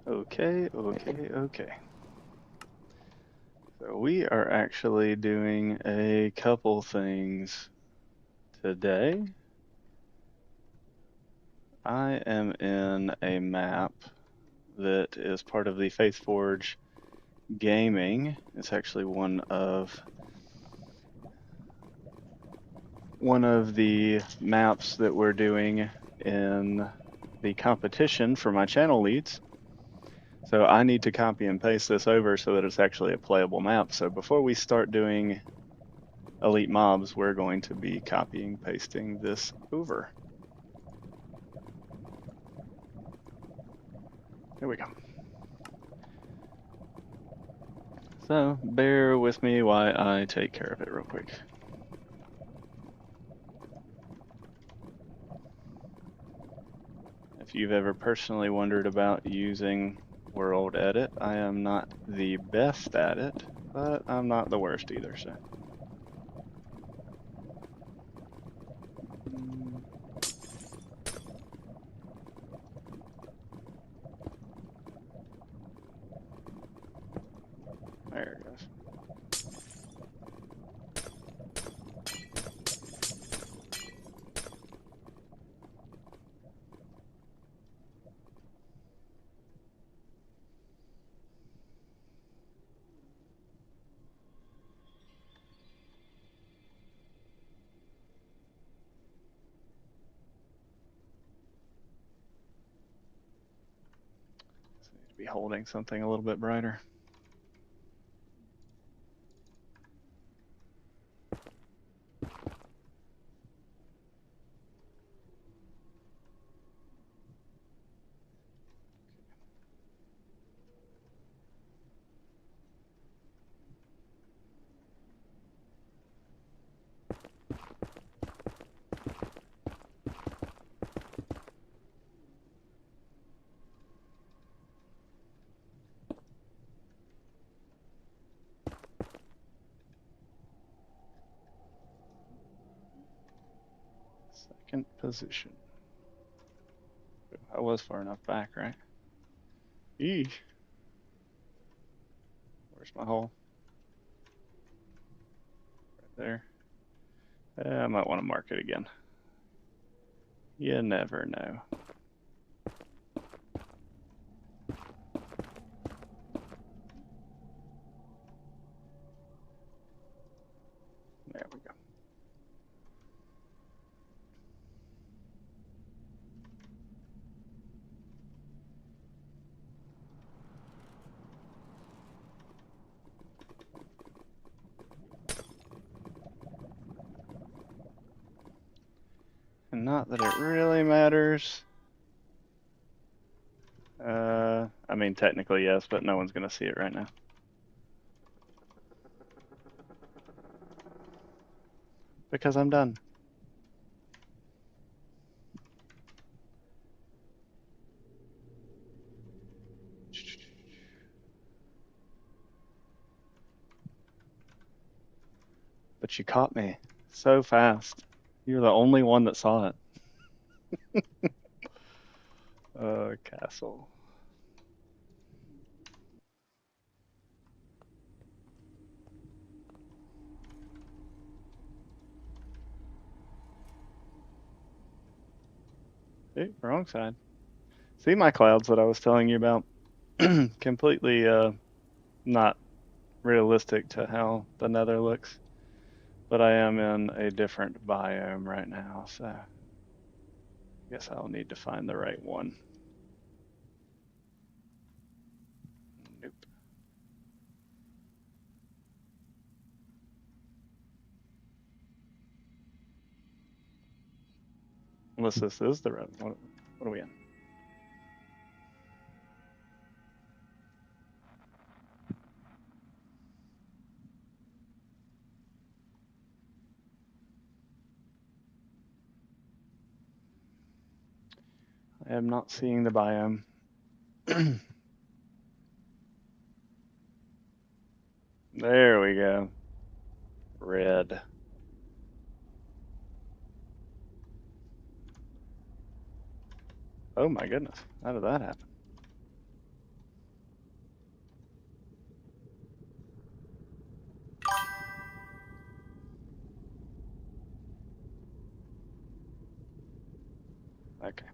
Okay. So we are actually doing a couple things today. I am in a map that is part of the FaithForge gaming. It's actually one of the maps that we're doing in the competition for my channel leads. So I need to copy and paste this over so that it's actually a playable map. So before we start doing elite mobs, we're going to be copying pasting this over. There we go. So bear with me while I take care of it real quick. If you've ever personally wondered about using World Edit, I am not the best at it, but I'm not the worst either, so. There it goes. So I need to be holding something a little bit brighter. Second position. I was far enough back, right? Eesh. Where's my hole? Right there. I might want to mark it again. You never know. There we go. And not that it really matters. I mean, technically yes, but no one's going to see it right now. Because I'm done. But you caught me so fast. You're the only one that saw it. Castle. Hey, wrong side. See my clouds that I was telling you about? Completely not realistic to how the nether looks. But I am in a different biome right now, so I guess I'll need to find the right one. Nope. Unless this is the red. What are we in? I am not seeing the biome. There we go. Red. Oh my goodness. How did that happen? Okay.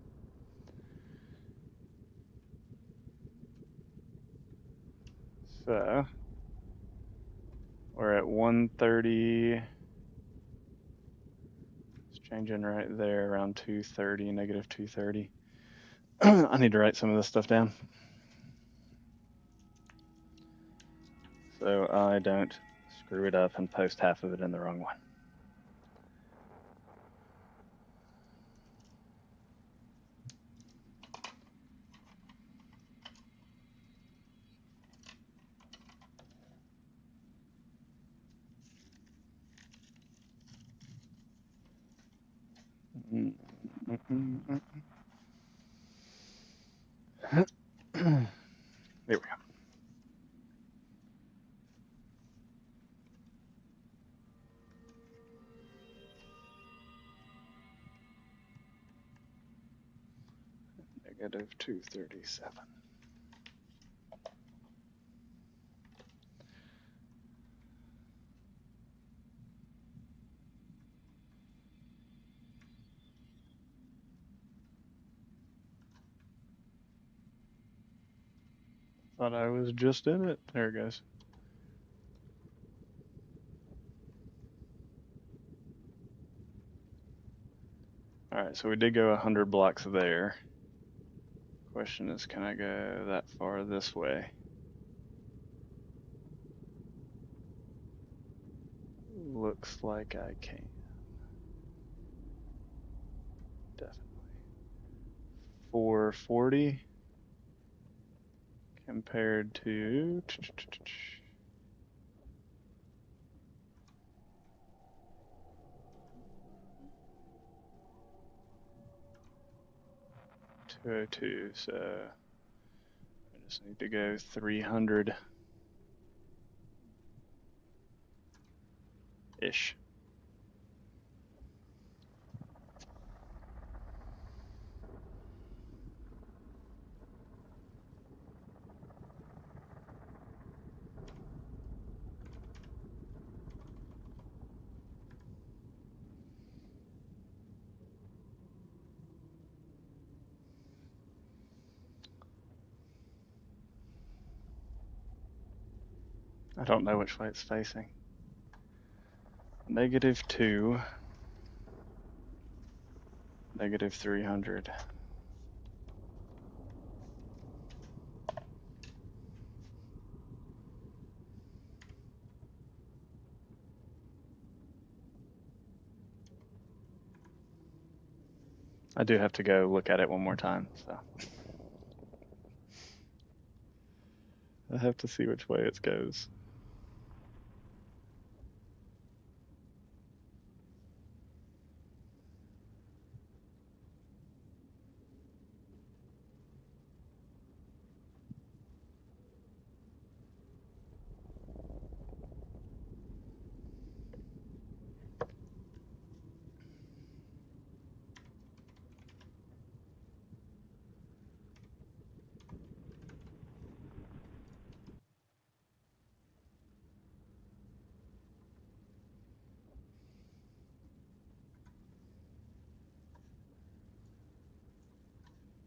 So we're at 130. It's changing right there around 230, negative 230. I need to write some of this stuff down so I don't screw it up and post half of it in the wrong one. There we go. Negative 237. Thought I was just in it. There it goes. All right, so we did go 100 blocks there. Question is, can I go that far this way? Looks like I can. Definitely. 440 compared to 202. So I just need to go 300-ish. I don't know which way it's facing. -2, -300. I do have to go look at it one more time, so I have to see which way it goes.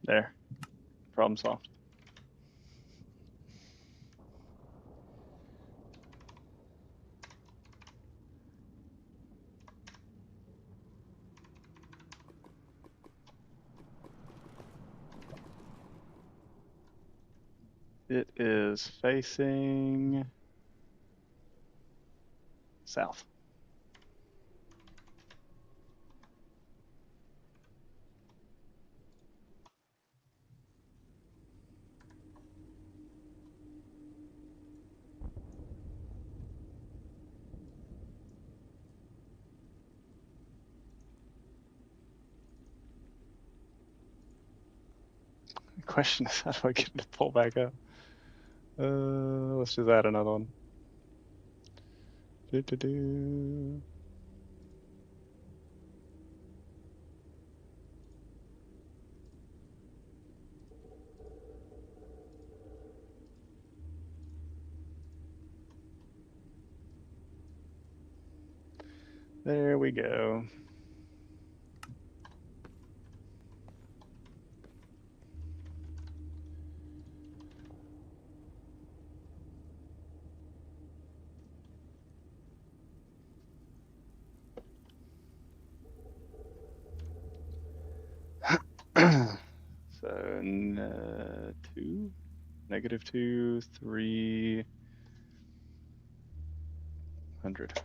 There, problem solved. It is facing south. The question is, how do I get it to pull back up? Let's just add another one. Do, do, do. There we go. So, -2, -2, 300.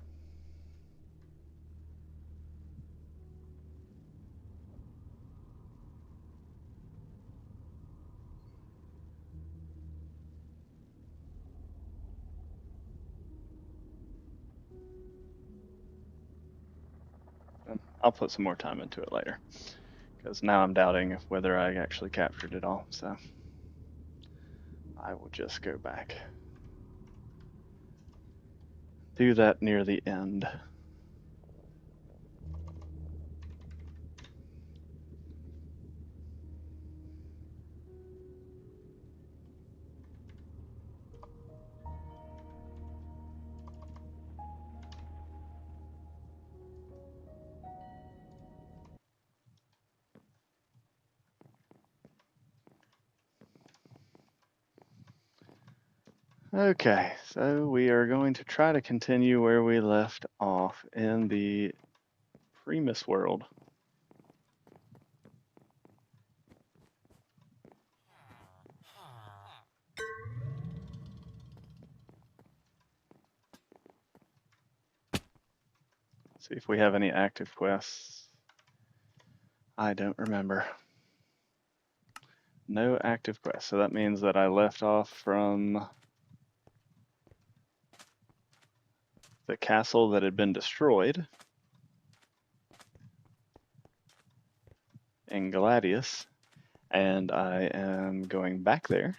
I'll put some more time into it later, because now I'm doubting whether I actually captured it all. So I will just go back. Do that near the end. Okay, so we are going to try to continue where we left off in the Primus world. See if we have any active quests. I don't remember. No active quests, so that means that I left off from the castle that had been destroyed in Gladius, and I am going back there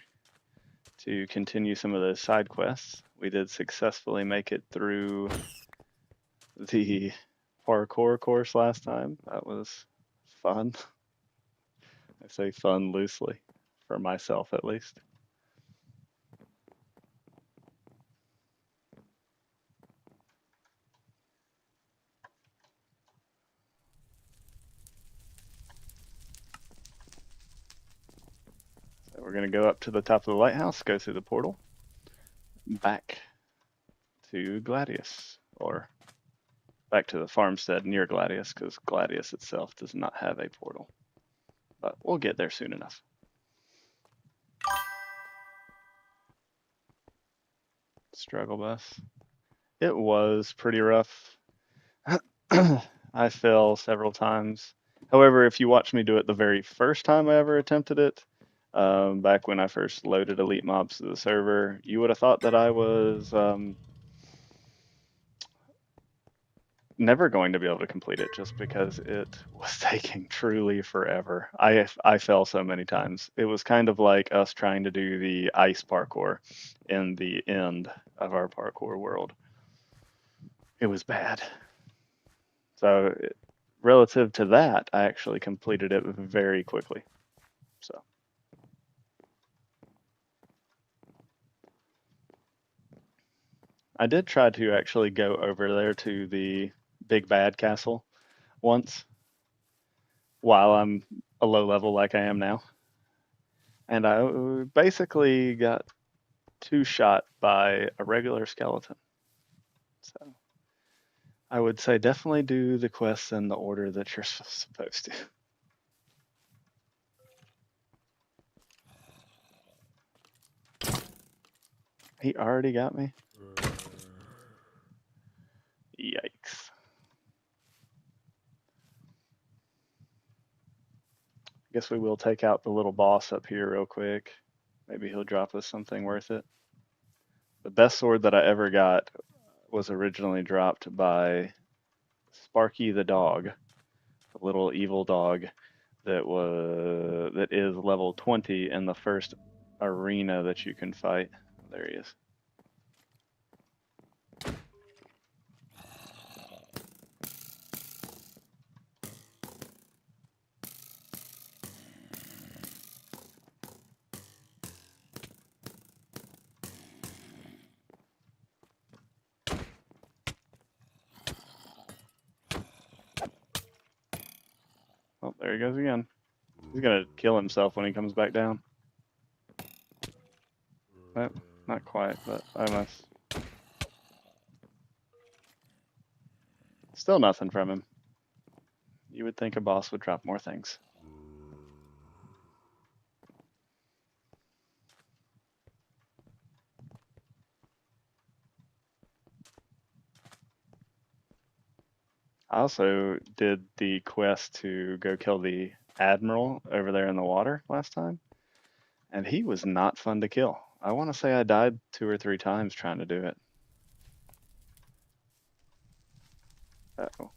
to continue some of those side quests. We did successfully make it through the parkour course last time. That was fun. I say fun loosely, for myself at least. So we're going to go up to the top of the lighthouse, go through the portal, back to Gladius, or back to the farmstead near Gladius, because Gladius itself does not have a portal. But we'll get there soon enough. Struggle bus. It was pretty rough. I fell several times. However, if you watch me do it the very first time I ever attempted it, back when I first loaded elite mobs to the server, you would have thought that I was never going to be able to complete it just because it was taking truly forever. I fell so many times. It was kind of like us trying to do the ice parkour in the end of our parkour world. It was bad. So relative to that, I actually completed it very quickly. So I did try to actually go over there to the big bad castle once while I'm a low level like I am now. And I basically got two shot by a regular skeleton. So I would say definitely do the quests in the order that you're supposed to. He already got me? Yikes. Guess we will take out the little boss up here real quick. Maybe he'll drop us something worth it. The best sword that I ever got was originally dropped by Sparky the dog, a little evil dog that is level 20 in the first arena that you can fight. There he is. there he goes again. He's gonna kill himself when he comes back down. Nope, not quite, but almost. Still nothing from him. You would think a boss would drop more things. I also did the quest to go kill the admiral over there in the water last time, and he was not fun to kill. I want to say I died 2 or 3 times trying to do it. Uh-oh.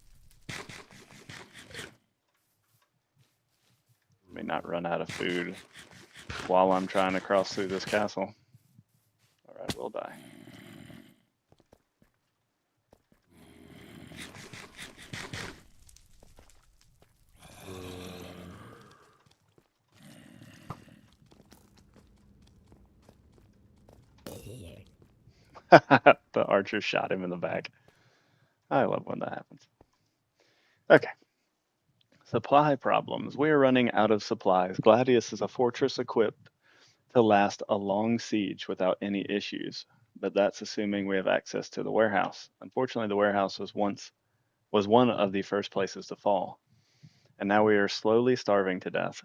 Let me not run out of food while I'm trying to cross through this castle. Alright, we'll die. The archer shot him in the back. I love when that happens. Okay. Supply problems. We are running out of supplies. Gladius is a fortress equipped to last a long siege without any issues, but that's assuming we have access to the warehouse. Unfortunately, the warehouse was one of the first places to fall, and now we are slowly starving to death.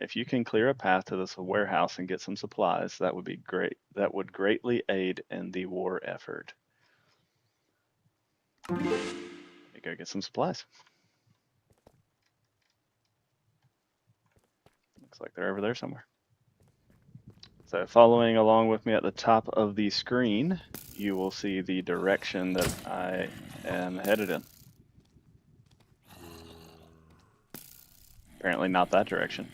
If you can clear a path to this warehouse and get some supplies, that would be great. That would greatly aid in the war effort. Let me go get some supplies. Looks like they're over there somewhere. So following along with me at the top of the screen, you will see the direction that I am headed in. Apparently not that direction.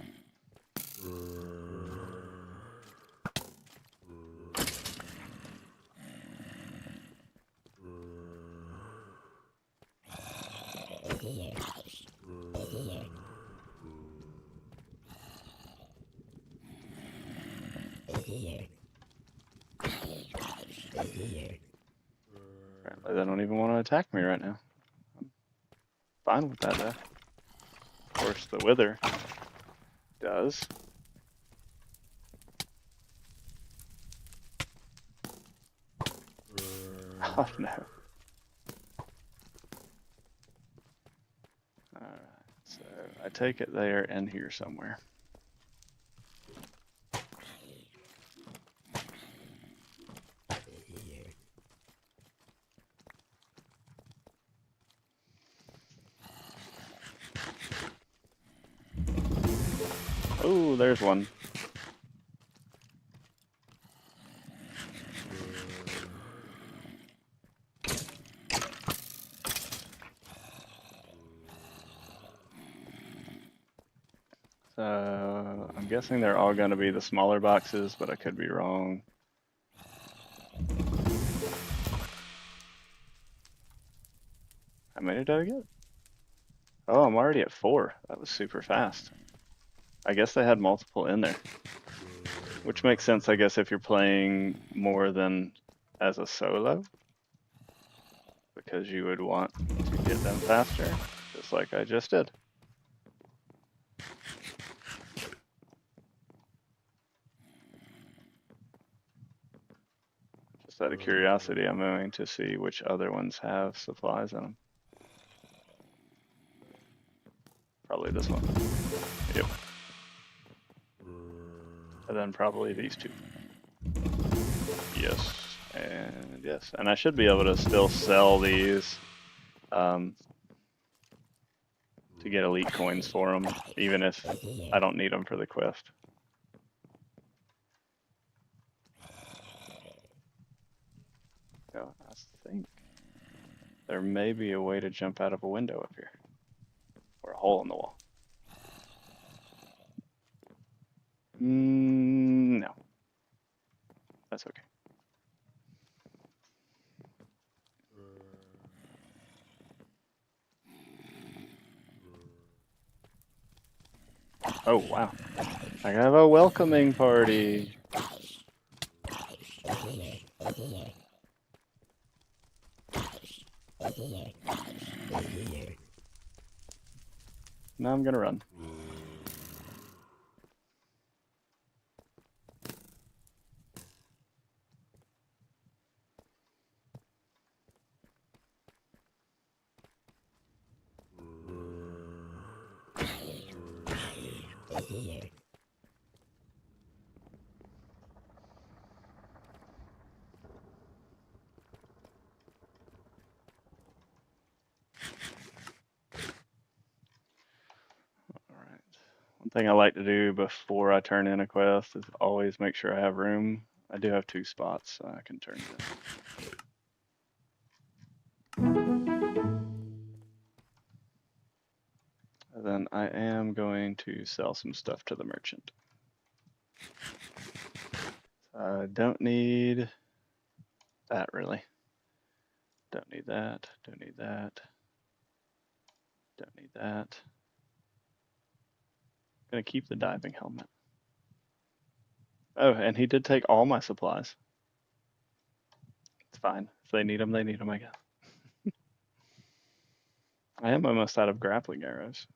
Apparently they don't even want to attack me right now. I'm fine with that though. Of course the wither does. Oh no. Alright, so I take it they are in here somewhere. Oh, there's one. So I'm guessing they're all going to be the smaller boxes, but I could be wrong. How many did I get? Oh, I'm already at 4. That was super fast. I guess they had multiple in there. Which makes sense, I guess, if you're playing more than as a solo. Because you would want to get them faster, just like I just did. Just out of curiosity, I'm going to see which other ones have supplies in them. Probably this one. Yep. And then probably these 2. Yes, and yes. And I should be able to still sell these to get elite coins for them, even if I don't need them for the quest. So I think there may be a way to jump out of a window up here, or a hole in the wall. No, that's okay. Oh wow, I have a welcoming party. Now I'm gonna run. All right. One thing I like to do before I turn in a quest is always make sure I have room. I do have 2 spots, so I can turn it in. And then I am going to sell some stuff to the merchant. I don't need that really. Don't need that. Don't need that. Don't need that. Gonna keep the diving helmet. Oh, and he did take all my supplies. It's fine. If they need them, they need them, I guess. I am almost out of grappling arrows.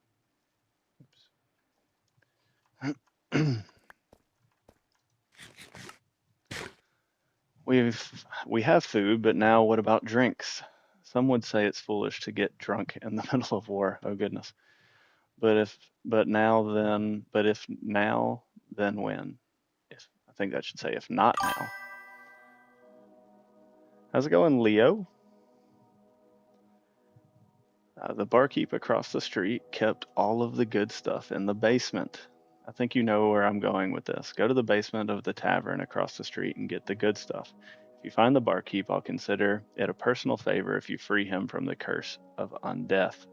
We have food, but now what about drinks? Some would say it's foolish to get drunk in the middle of war. Oh goodness. But if now, then when? I think that should say if not now. How's it going, Leo? The barkeep across the street kept all of the good stuff in the basement. I think you know where I'm going with this. Go to the basement of the tavern across the street and get the good stuff. If you find the barkeep, I'll consider it a personal favor if you free him from the curse of undeath.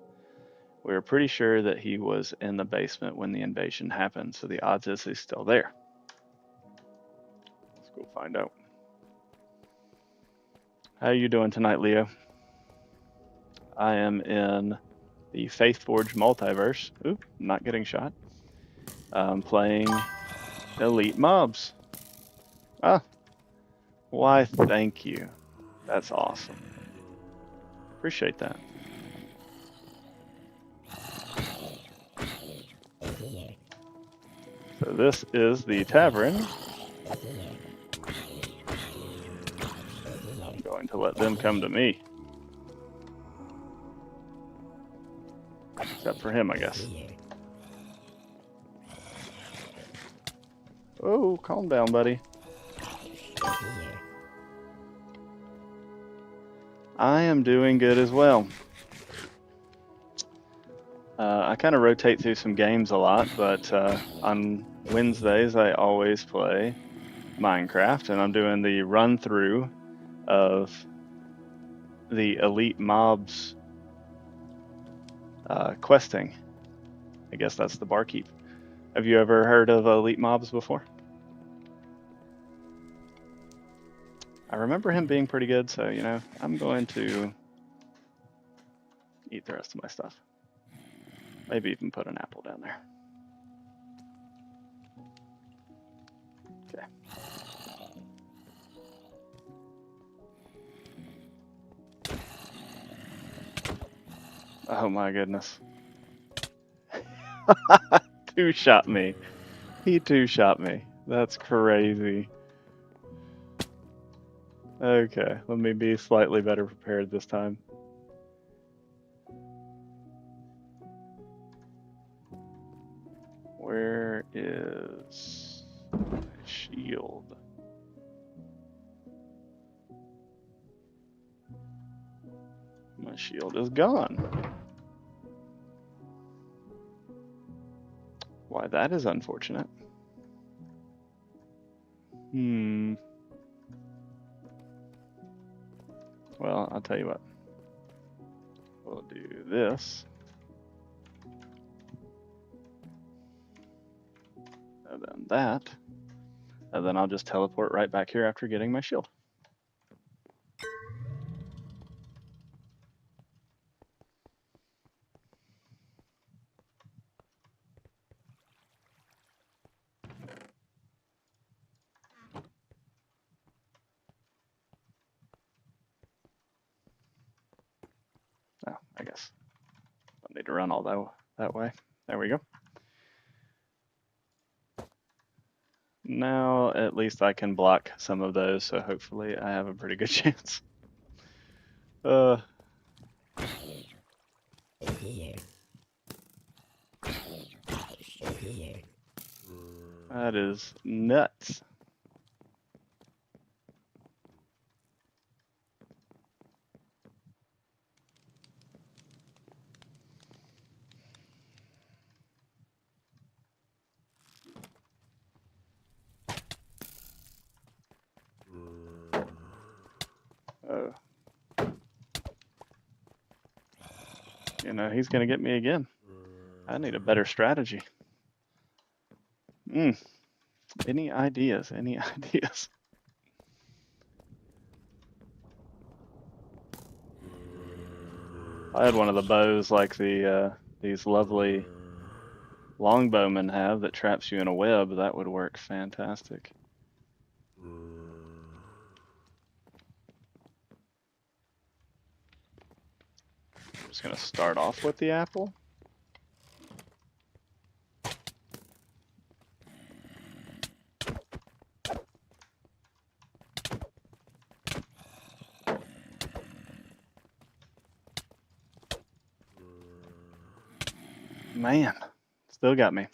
We are pretty sure that he was in the basement when the invasion happened, so the odds is he's still there. Let's go find out. How are you doing tonight, Leo? I am in the FaithForge Multiverse. Oop, not getting shot. Playing Elite Mobs. Ah, why thank you. That's awesome. Appreciate that. So this is the tavern. I'm going to let them come to me. Except for him, I guess. Oh, calm down, buddy. I am doing good as well. I kind of rotate through some games a lot, but on Wednesdays I always play MineCraft, and I'm doing the run through of the Elite Mobs questing. I guess that's the barkeep. Have you ever heard of Elite Mobs before? I remember him being pretty good, so you know, I'm going to eat the rest of my stuff. Maybe even put an apple down there. Okay. Oh my goodness. Two-shot me. He two-shot me. That's crazy. Okay, let me be slightly better prepared this time. Where is my shield? My shield is gone. Why, that is unfortunate. Well, I'll tell you what. We'll do this. And then that. And then I'll just teleport right back here after getting my shield. Oh, I guess. Don't need to run all that way. There we go. Now at least I can block some of those, so hopefully I have a pretty good chance. That is nuts. Oh. You know, he's gonna get me again. I need a better strategy. Any ideas? Any ideas? I had one of the bows like these lovely longbowmen have that traps you in a web. That would work fantastic. I'm just gonna start off with the apple. Man, still got me.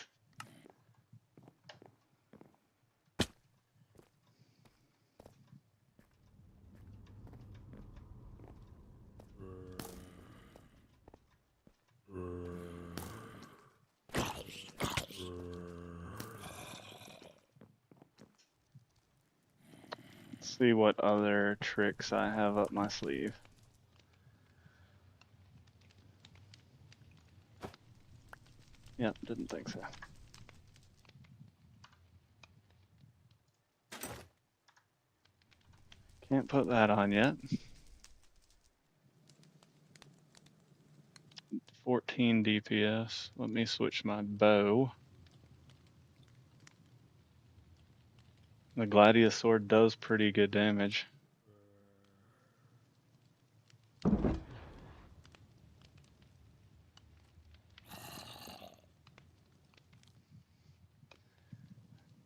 Let's see what other tricks I have up my sleeve. Yep, didn't think so. Can't put that on yet. 14 DPS. Let me switch my bow. The Gladius sword does pretty good damage.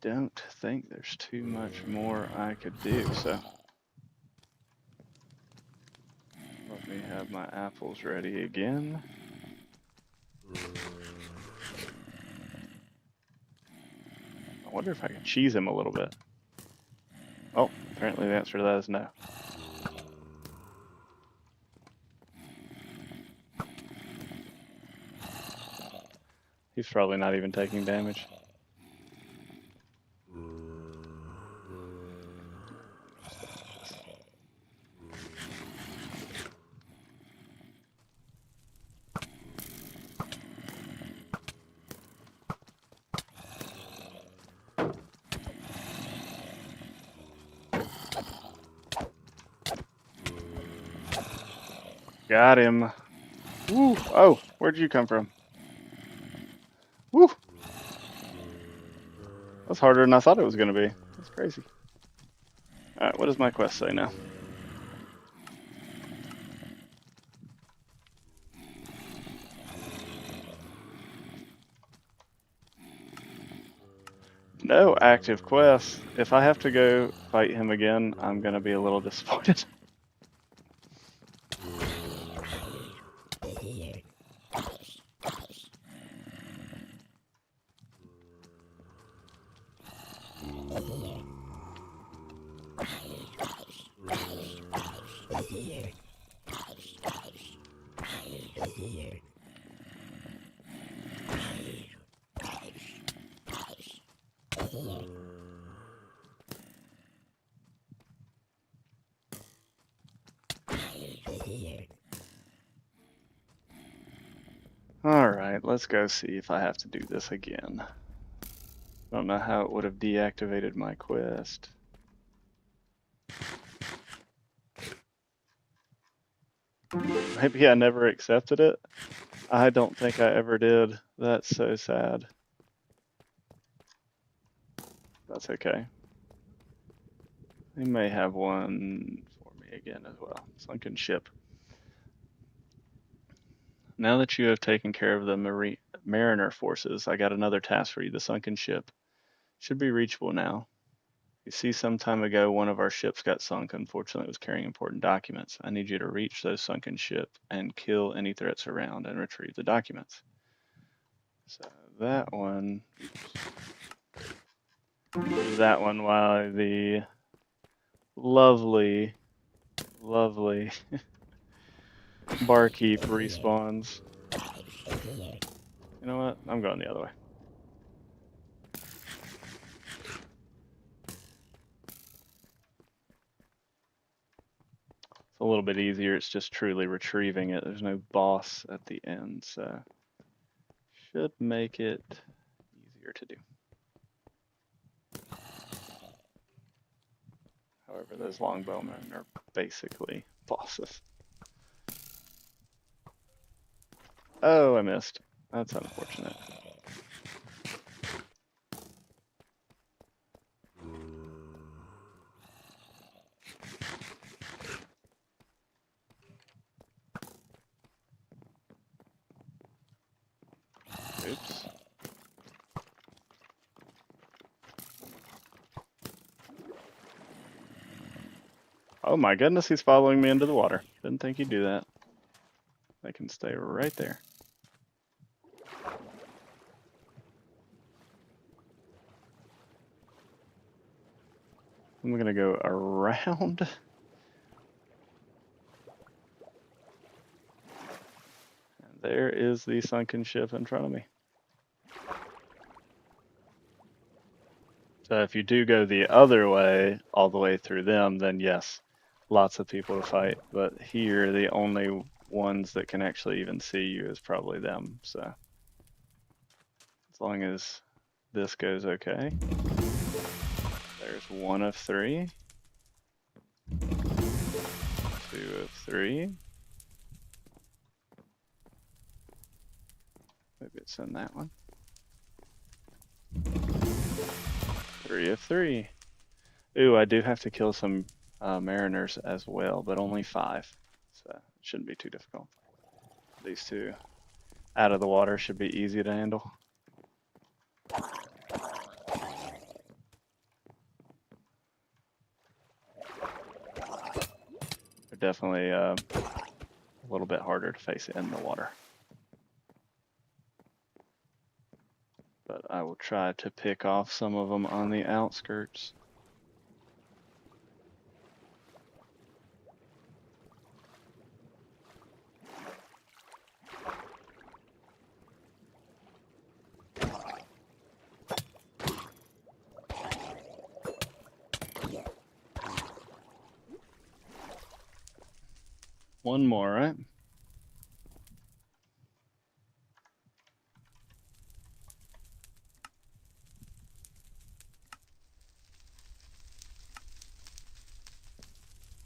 Don't think there's too much more I could do, so let me have my apples ready again. I wonder if I can cheese him a little bit. Oh, apparently the answer to that is no. He's probably not even taking damage. Got him. Woo! Oh, where'd you come from? Woo! That's harder than I thought it was going to be. That's crazy. Alright, what does my quest say now? No active quests. If I have to go fight him again, I'm going to be a little disappointed. Alright, let's go see if I have to do this again. Don't know how it would have deactivated my quest. Maybe I never accepted it. I don't think I ever did. That's so sad. That's okay. They may have one for me again as well. Sunken ship. now that you have taken care of the mariner forces, I got another task for you. The sunken ship should be reachable now. You see, some time ago, one of our ships got sunk. Unfortunately, it was carrying important documents. I need you to reach those sunken ship and kill any threats around and retrieve the documents. So that one, while the lovely barkeep respawns. You know what? I'm going the other way. It's a little bit easier. It's just truly retrieving it. There's no boss at the end, so should make it easier to do. However, those longbowmen are basically bosses. Oh, I missed. That's unfortunate. Oops. Oh my goodness, he's following me into the water. Didn't think he'd do that. I can stay right there. I'm gonna go around. And there is the sunken ship in front of me. So if you do go the other way, all the way through them, then yes, lots of people to fight. But here, the only ones that can actually even see you is probably them. So as long as this goes okay. There's 1 of 3. 2 of 3. Maybe it's in that one. 3 of 3. Ooh, I do have to kill some mariners as well, but only 5. So it shouldn't be too difficult. These 2 out of the water should be easy to handle. They're definitely a little bit harder to face in the water. But I will try to pick off some of them on the outskirts. One more, right?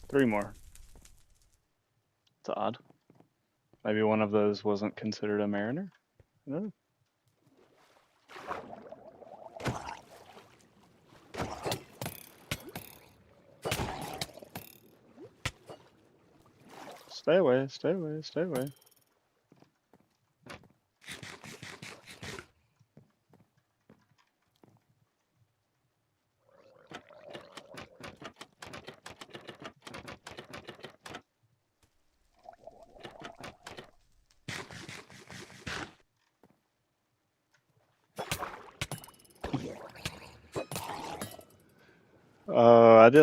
Three more. It's odd. Maybe one of those wasn't considered a mariner? No. Stay away, stay away, stay away.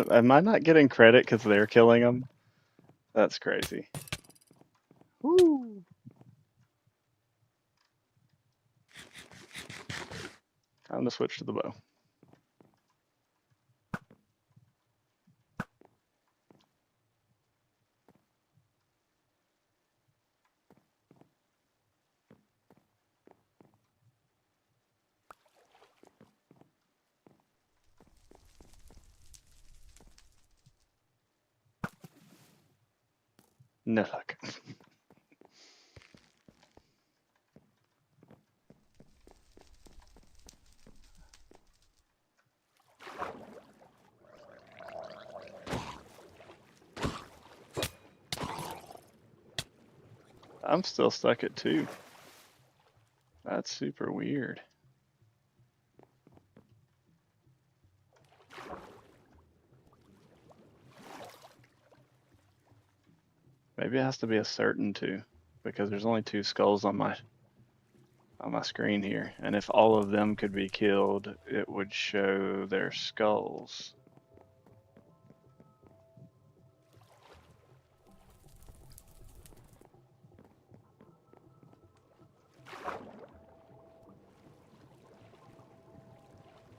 Am I not getting credit because they're killing them? That's crazy. Woo! Time to switch to the bow. No luck. I'm still stuck at 2. That's super weird. Maybe it has to be a certain 2, because there's only 2 skulls on my screen here, and if all of them could be killed, it would show their skulls.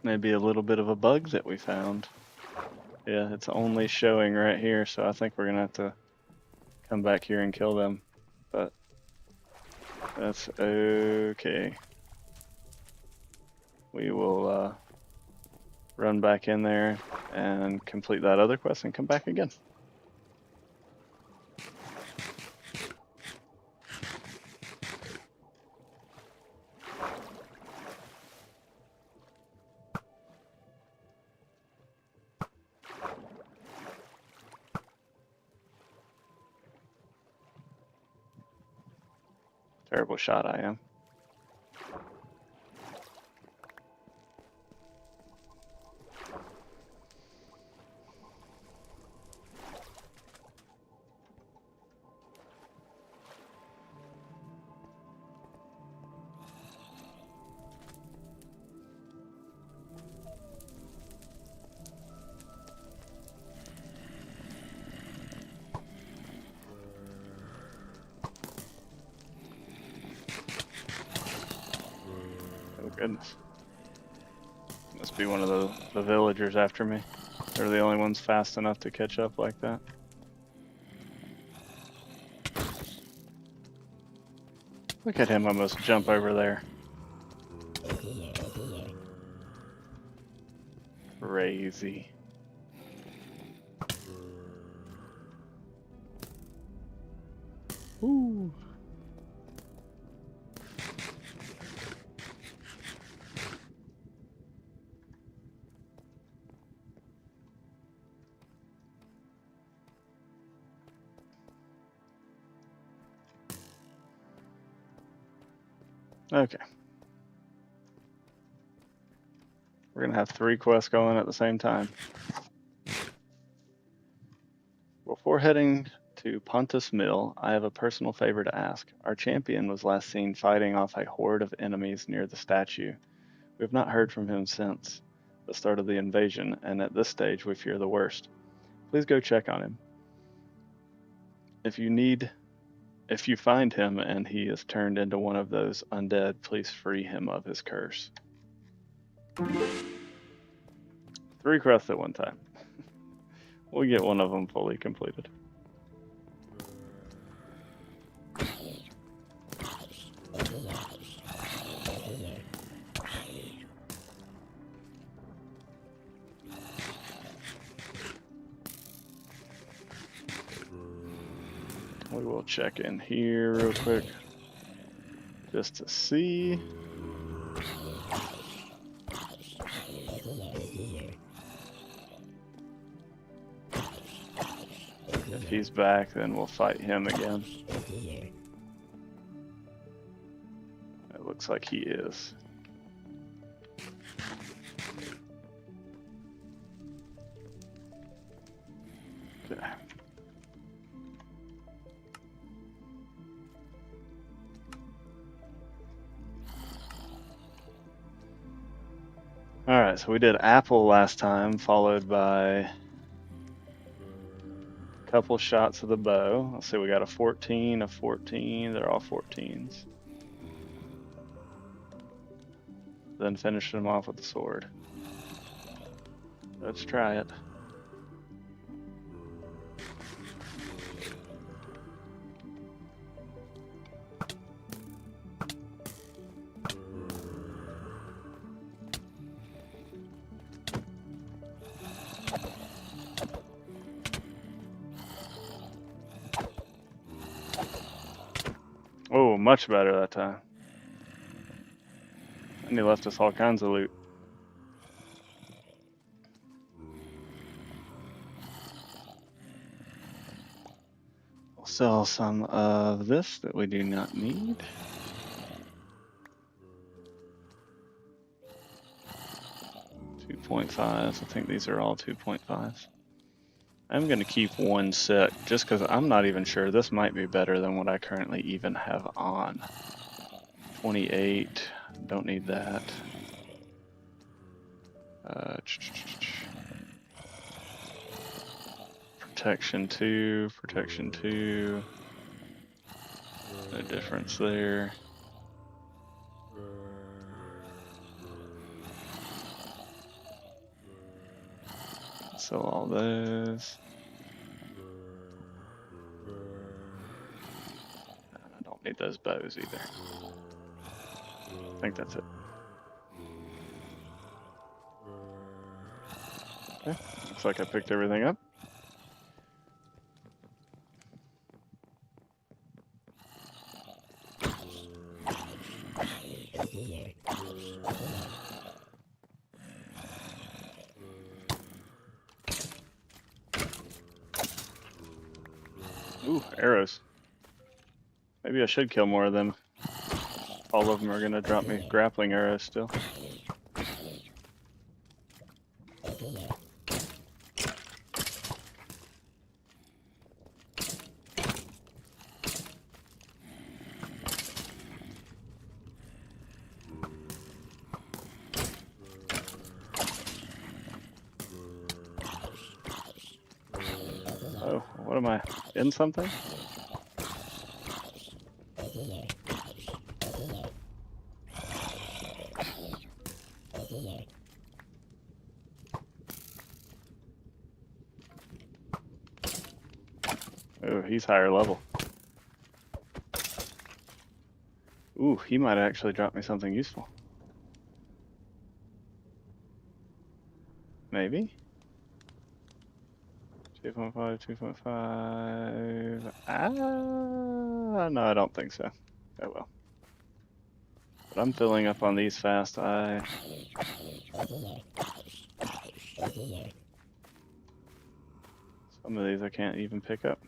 Maybe a little bit of a bug that we found. Yeah, it's only showing right here, so I think we're gonna have to come back here and kill them, but that's okay. We will run back in there and complete that other quest and come back again. Terrible shot I am. Oh goodness. Must be one of the villagers after me. They're the only ones fast enough to catch up like that. Look at him almost jump over there. Crazy. Ooh. Okay. We're gonna have 3 quests going at the same time. Before heading to Pontus Mill, I have a personal favor to ask. Our champion was last seen fighting off a horde of enemies near the statue. We have not heard from him since the start of the invasion, and at this stage we fear the worst. Please go check on him. If you find him and he is turned into one of those undead, please free him of his curse. 3 quests at one time. We'll get one of them fully completed. We will check in here real quick just to see. If he's back, then we'll fight him again. It looks like he is. Okay. Alright, so we did apple last time, followed by a couple shots of the bow. Let's see, we got a 14, a 14, they're all 14s. Then finish them off with the sword. Let's try it. Oh, much better that time. And he left us all kinds of loot. We'll Sell some of this that we do not need. .5s. I think these are all 2.5s. I'm going to keep one set just because I'm not even sure. This might be better than what I currently even have on. 28. Don't need that. Protection 2. Protection 2. No difference there. Sell all those. I don't need those bows either. I think that's it. Okay, looks like I picked everything up. Ooh, arrows. Maybe I should kill more of them. All of them are going to drop me grappling arrows still. Oh, what am I? In something? Oh, he's higher level. Ooh, he might actually drop me something useful. Maybe? 2.5, 2.5. No, I don't think so. Oh well. But I'm filling up on these fast. Some of these I can't even pick up.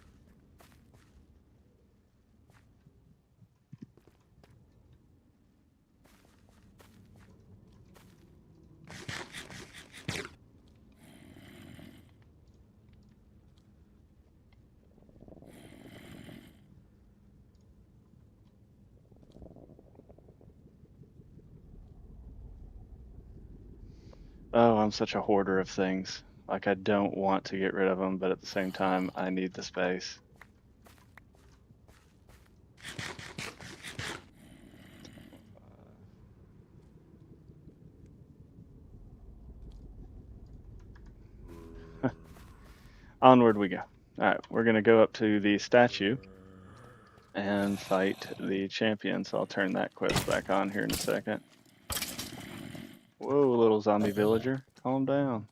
Oh, I'm such a hoarder of things. Like, I don't want to get rid of them, but at the same time, I need the space. Onward we go. Alright, we're going to go up to the statue and fight the champion, so I'll turn that quest back on here in a second. Whoa, little zombie villager. Calm down.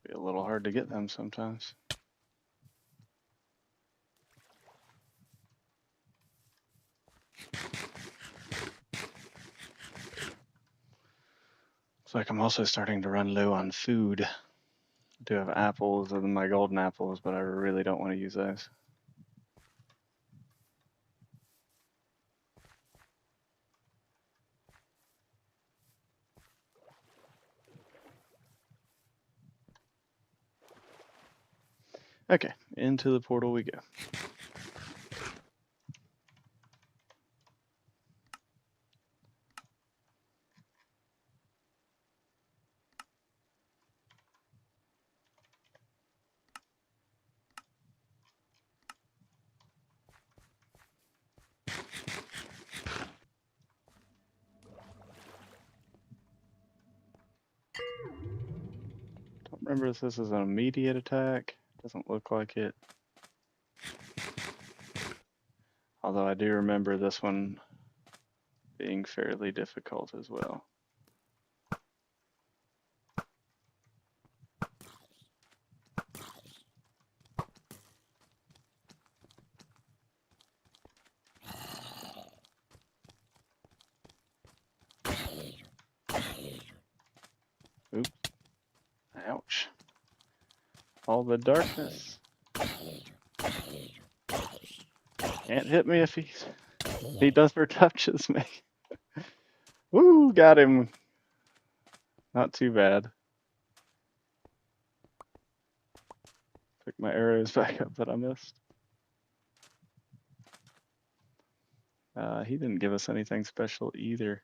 Be a little hard to get them sometimes. It's like I'm also starting to run low on food. I do have apples and my golden apples, but I really don't want to use those. Okay, into the portal we go. remember if this is an immediate attack. Doesn't look like it. Although I do remember this one being fairly difficult as well. Oops. Ouch. All the darkness. Can't hit me if he does or touches me. Woo, got him. Not too bad. Pick my arrows back up that I missed. He didn't give us anything special either.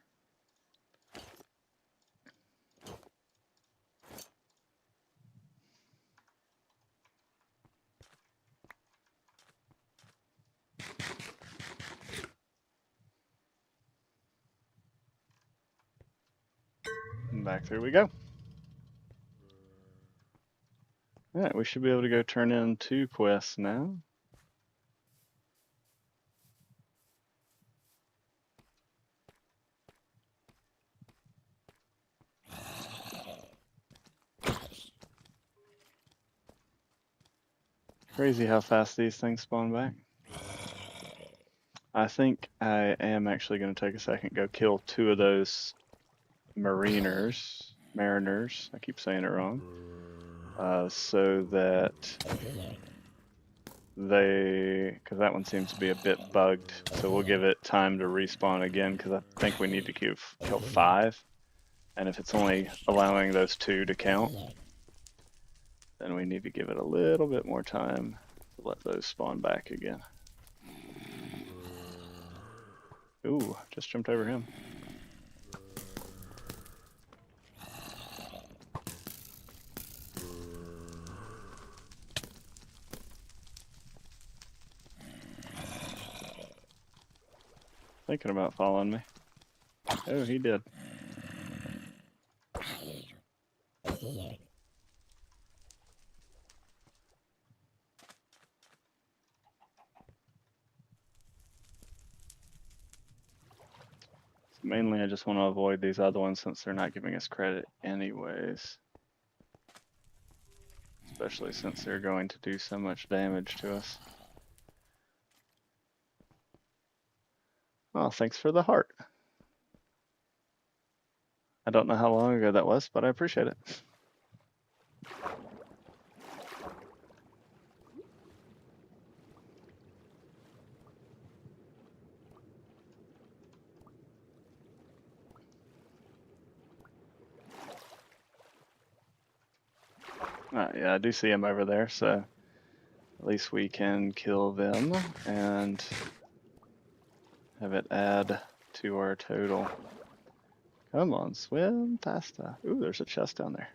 And back there we go. All right, we should be able to go turn in 2 quests now. Crazy how fast these things spawn back. I think I am actually going to take a second, go kill 2 of those mariners, I keep saying it wrong, so that because that one seems to be a bit bugged, so we'll give it time to respawn again, because I think we need to kill 5, and if it's only allowing those 2 to count, then we need to give it a little bit more time to let those spawn back again. Ooh, just jumped over him. Thinking about following me. Oh, he did. Mainly, I just want to avoid these other ones since they're not giving us credit anyways. Especially since they're going to do so much damage to us. Oh, thanks for the heart. I don't know how long ago that was, but I appreciate it. Yeah, I do see him over there, so at least we can kill them and have it add to our total. Come on, swim faster. Ooh, there's a chest down there.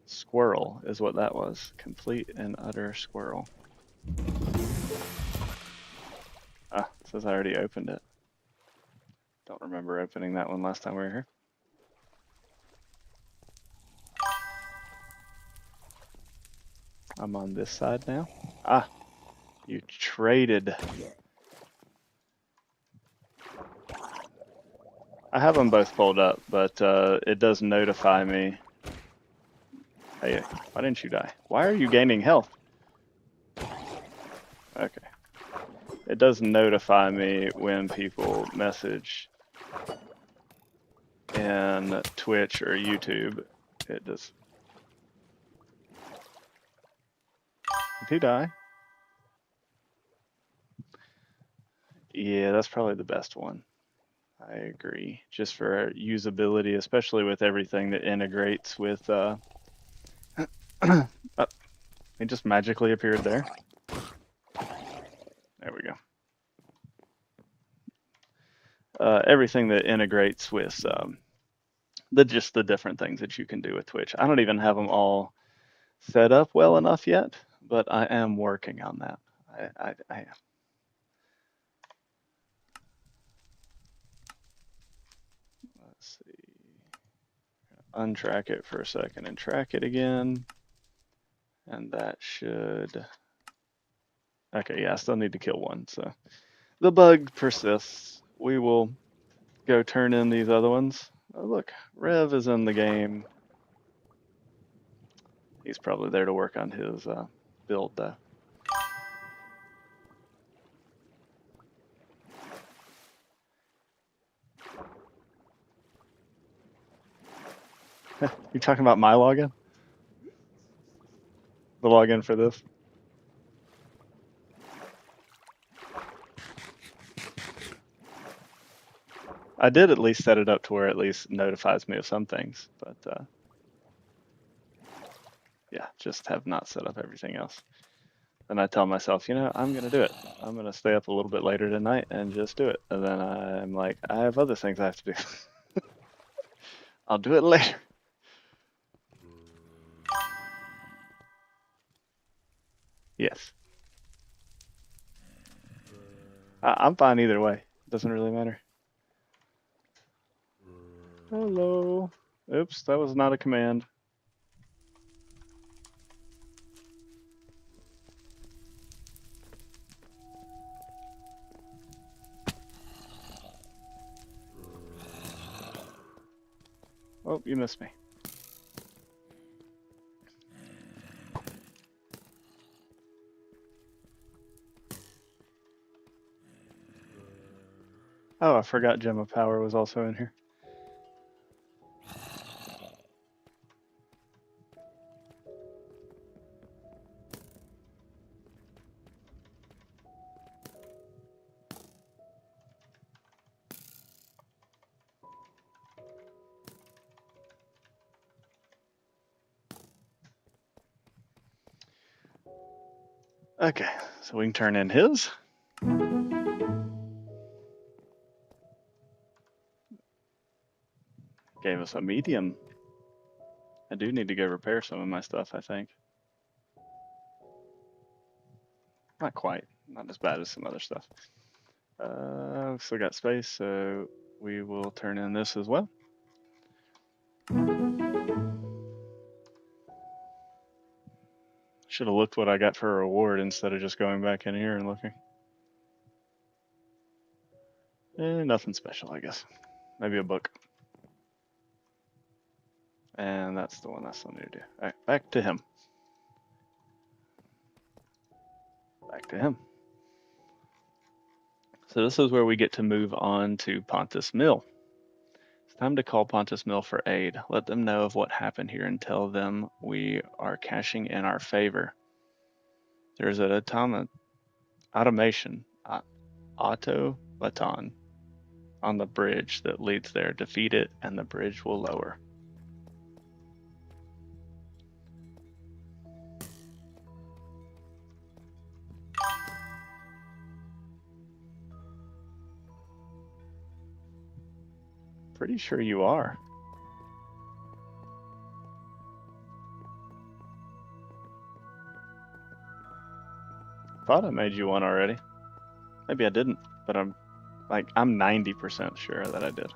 Squirrel is what that was. Complete and utter squirrel. Ah, it says I already opened it. Don't remember opening that one last time we were here. I'm on this side now. Ah, you traded. I have them both pulled up, but it does notify me. Hey, why didn't you die? Why are you gaining health? Okay. It does notify me when people message in Twitch or YouTube. It does. Did he die? Yeah, that's probably the best one. I agree. Just for usability, especially with everything that integrates with. Oh, he just magically appeared there. There we go. Everything that integrates with just the different things that you can do with Twitch. I don't even have them all set up well enough yet, but I am working on that. I am. Let's see. untrack it for a second and track it again. And that should... Okay, yeah, I still need to kill one, so... The bug persists. We will go turn in these other ones. Oh, look, Rev is in the game. He's probably there to work on his build, though. You talking about my login? The login for this? I did at least set it up to where it at least notifies me of some things, but yeah, just have not set up everything else. And I tell myself, you know, I'm gonna do it. I'm gonna stay up a little bit later tonight and just do it. And then I'm like, I have other things I have to do. I'll do it later. Yes. I'm fine either way. Doesn't really matter. Hello. Oops, that was not a command. Oh, you missed me. Oh, I forgot Gem of Power was also in here. Okay, so we can turn in his. Gave us a medium. I do need to go repair some of my stuff, I think. Not quite. Not as bad as some other stuff. Still got space, so we will turn in this as well. Should have looked what I got for a reward instead of just going back in here and looking. Nothing special, I guess. Maybe a book. And that's the one I still need to do. All right, back to him. Back to him. So this is where we get to move on to Pontus Mill. It's time to call Pontus Mill for aid. Let them know of what happened here and tell them we are cashing in our favor. There's an automation, automaton on the bridge that leads there. Defeat it and the bridge will lower. Pretty sure you are. Thought I made you one already. Maybe I didn't, but I'm 90% sure that I did.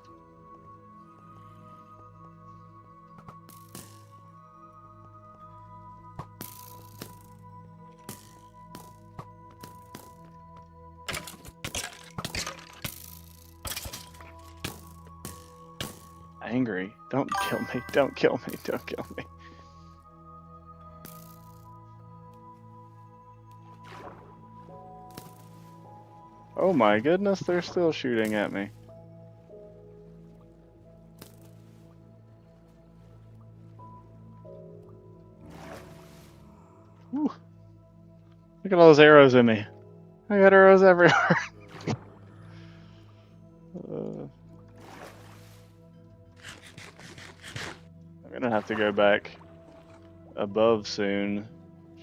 Angry. Don't kill me. Don't kill me. Don't kill me. Oh my goodness, they're still shooting at me. Whew. Look at all those arrows in me. I got arrows everywhere. I'm gonna have to go back above soon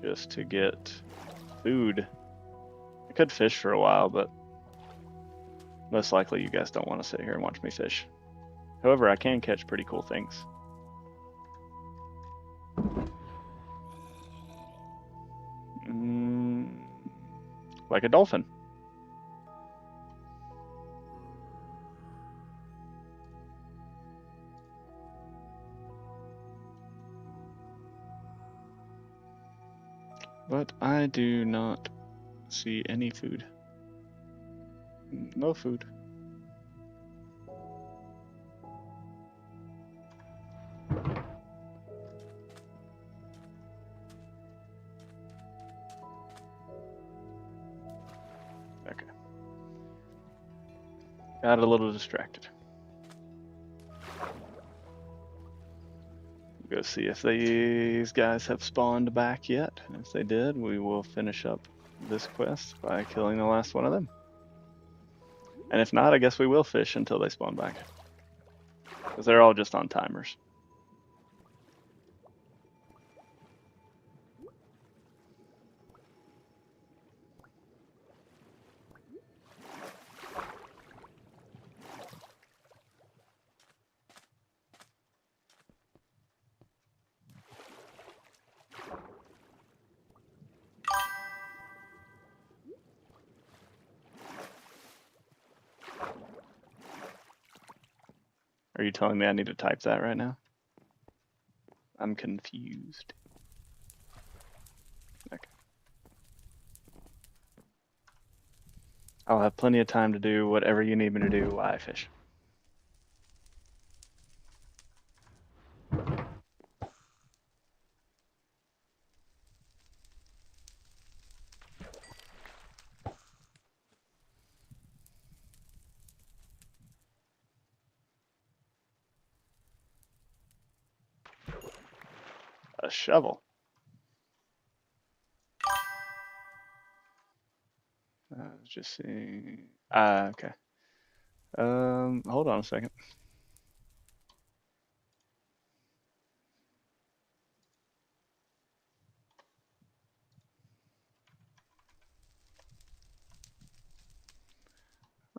just to get food. I could fish for a while, but most likely you guys don't want to sit here and watch me fish. However, I can catch pretty cool things. Like a dolphin. But I do not see any food. No food. Okay. Got a little distracted. Go see if these guys have spawned back yet. And if they did, we will finish up this quest by killing the last one of them. And if not, I guess we will fish until they spawn back. Because they're all just on timers. Are you telling me I need to type that right now? I'm confused. Okay. I'll have plenty of time to do whatever you need me to do while I fish. A shovel. Just seeing. Okay. Hold on a second.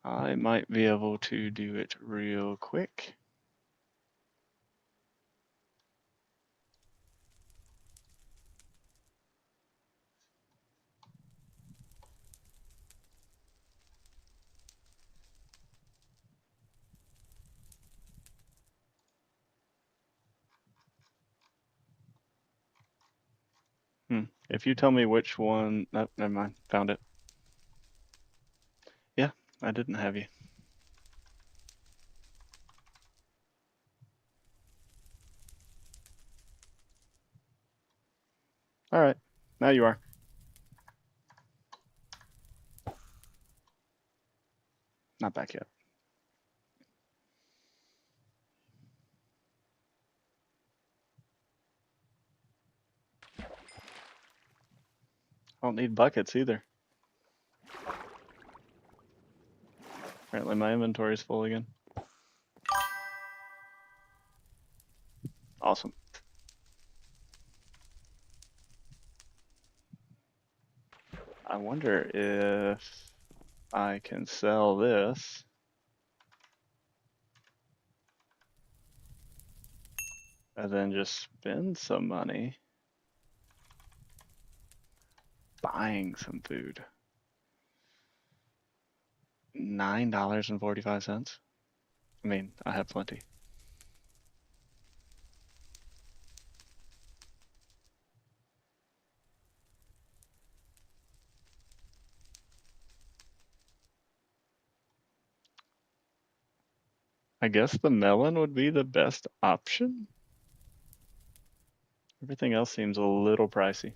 I might be able to do it real quick. If you tell me which one, nope, never mind. Found it. Yeah, I didn't have you. All right, now you are. Not back yet. I don't need buckets either. Apparently my inventory is full again. Awesome. I wonder if I can sell this. And then just spend some money buying some food. $9.45. I mean, I have plenty. I guess the melon would be the best option. Everything else seems a little pricey.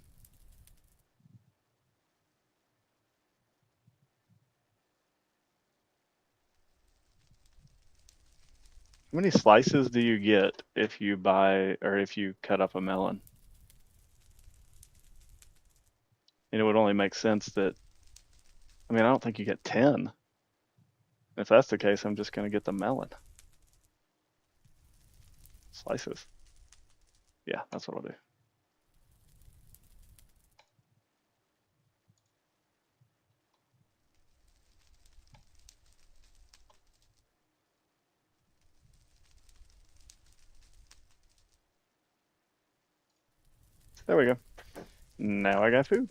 How many slices do you get if you buy or if you cut up a melon? And it would only make sense that, I mean, I don't think you get 10. If that's the case, I'm just going to get the melon. Slices. Yeah, that's what I'll do. There we go. Now I got food.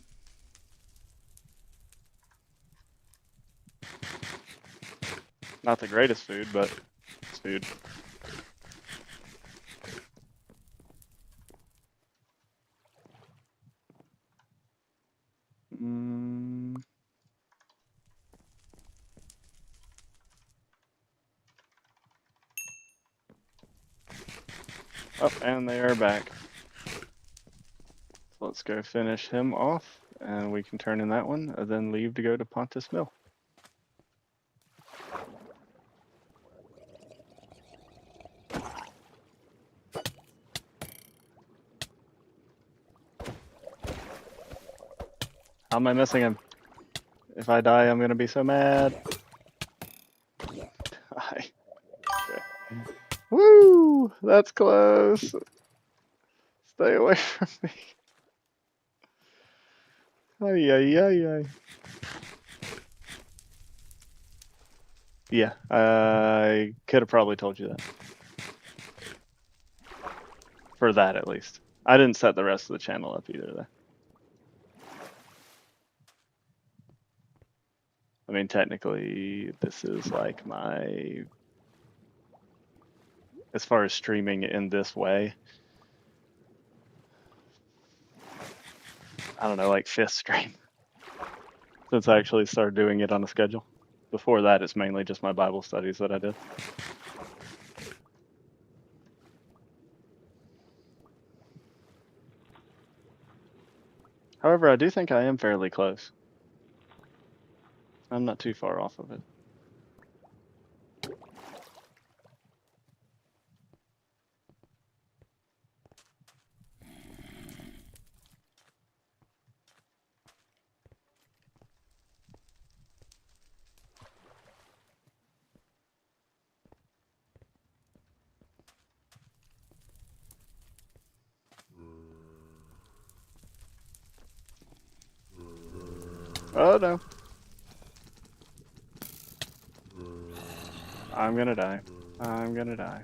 Not the greatest food, but it's food. Oh, and they are back. So let's go finish him off, and we can turn in that one, and then leave to go to Pontus Mill. How am I missing him? If I die, I'm gonna be so mad. Okay. Woo! That's close. Stay away from me. Ay, ay, ay, ay. Yeah, I could have probably told you that. For that, at least. I didn't set the rest of the channel up either, though. I mean, technically, this is like my... As far as streaming in this way, I don't know, like 5th stream. Since I actually started doing it on a schedule. Before that, it's mainly just my Bible studies that I did. However, I do think I am fairly close. I'm not too far off of it. Oh no. I'm gonna die. I'm gonna die.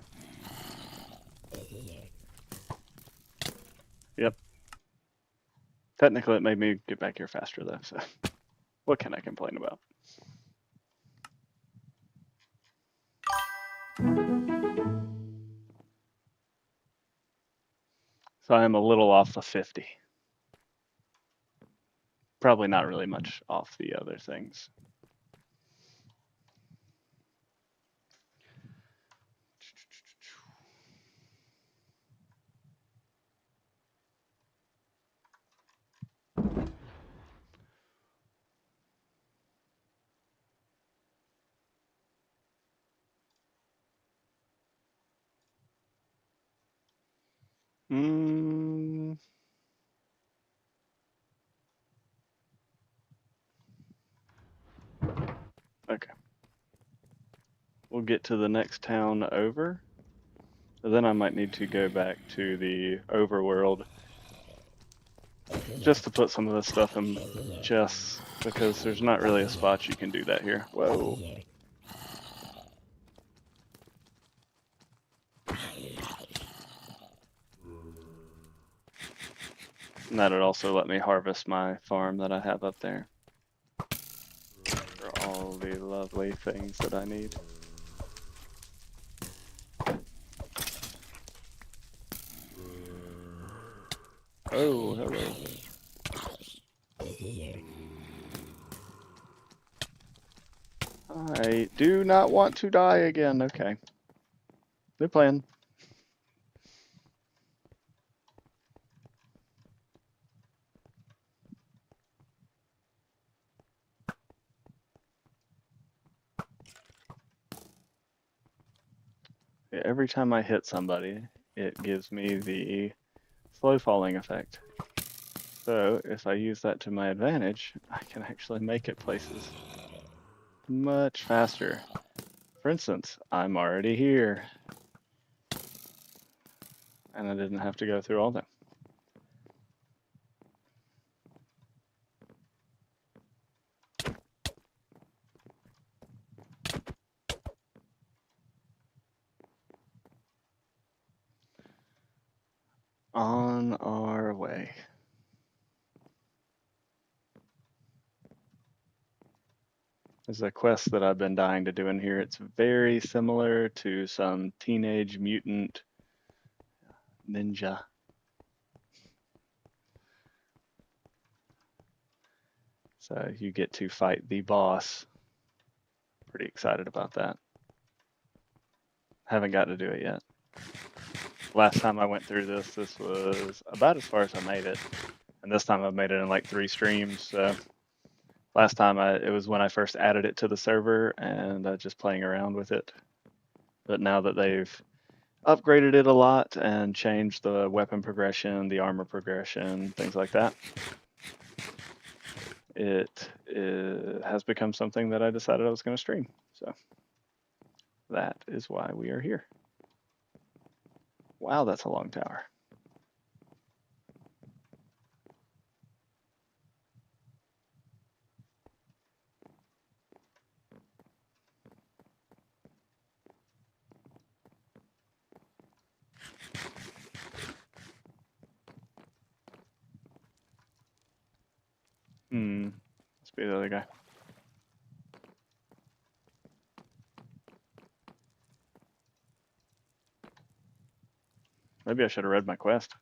Yep. Technically, it made me get back here faster, though, so what can I complain about? So I am a little off the 50. Probably not really much off the other things. Hmm. Okay. We'll get to the next town over. Then I might need to go back to the overworld just to put some of this stuff in chests, because there's not really a spot you can do that here. Whoa. And that'd also let me harvest my farm that I have up there for all the lovely things that I need. Oh, hello. I do not want to die again. Okay. New plan. Yeah, every time I hit somebody, it gives me the slow falling effect. So if I use that to my advantage, I can actually make it places much faster. For instance, I'm already here. And I didn't have to go through all that. On our way. There's a quest that I've been dying to do in here. It's very similar to some teenage mutant ninja. So you get to fight the boss. Pretty excited about that. Haven't got to do it yet. last time I went through this was about as far as I made it. And this time I've made it in like 3 streams. So last time it was when I first added it to the server and just playing around with it. But now that they've upgraded it a lot and changed the weapon progression, the armor progression, things like that, it has become something that I decided I was going to stream. So that is why we are here. Wow, that's a long tower. Let's be the other guy. Maybe I should have read my quest.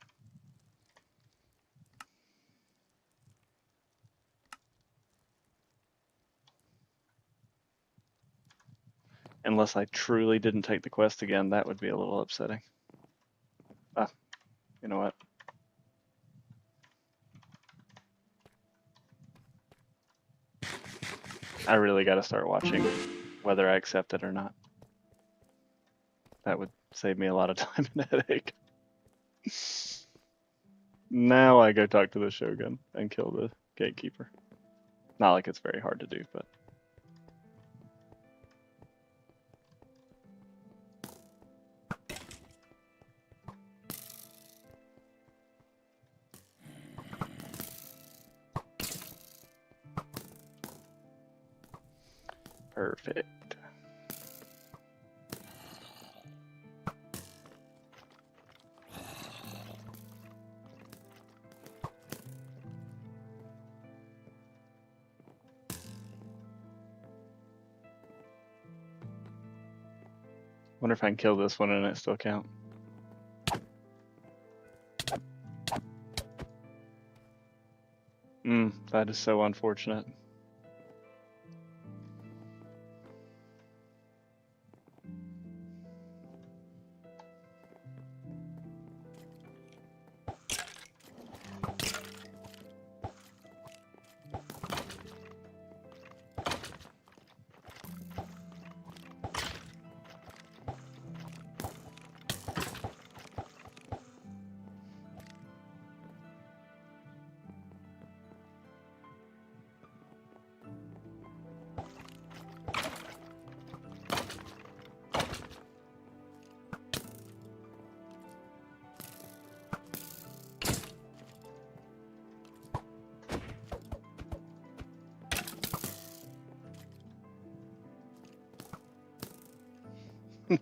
Unless I truly didn't take the quest again, that would be a little upsetting. Ah, you know what? I really got to start watching whether I accept it or not. That would save me a lot of time and headache. Now I go talk to the Shogun and kill the gatekeeper. Not like it's very hard to do, but. Perfect. Wonder if I can kill this one and it still count. That is so unfortunate.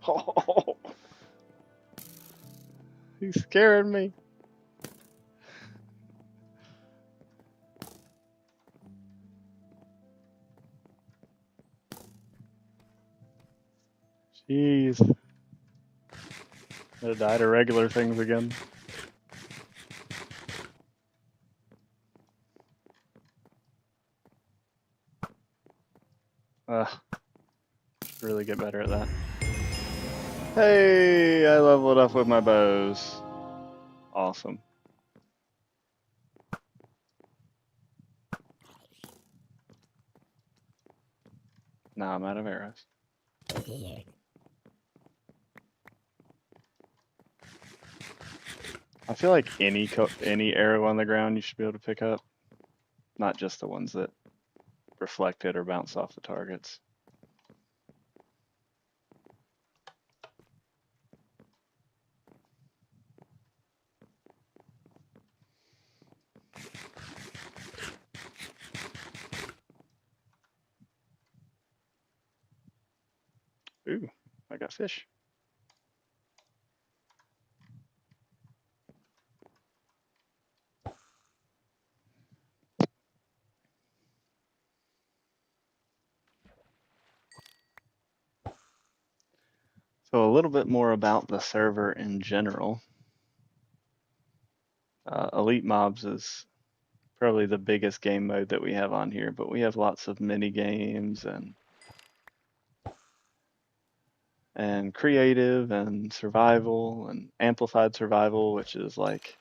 Oh, he's scaring me. Jeez. Gonna die to regular things again. Really get better at that. Hey, I leveled up with my bows. Awesome. Now I'm out of arrows. I feel like any arrow on the ground you should be able to pick up, not just the ones that reflect it or bounce off the targets. Ooh, I got fish. So a little bit more about the server in general. Elite Mobs is probably the biggest game mode that we have on here, but we have lots of mini games and creative and survival and amplified survival, which is like,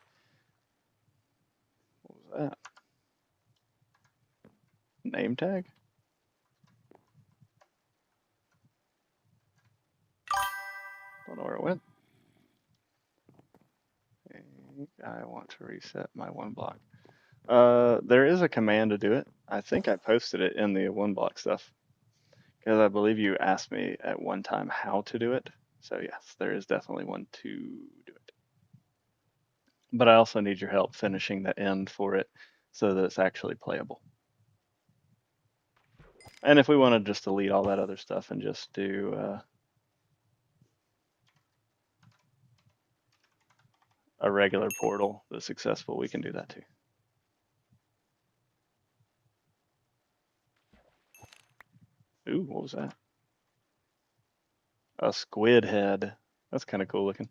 what was that? Name tag? Don't know where it went. I want to reset my one block. There is a command to do it. I think I posted it in the one block stuff because I believe you asked me at one time how to do it. So yes, there is definitely one to do it. But I also need your help finishing the end for it so that it's actually playable. And if we want to just delete all that other stuff and just do a regular portal that's successful, we can do that too. Ooh, what was that? A squid head. That's kind of cool looking.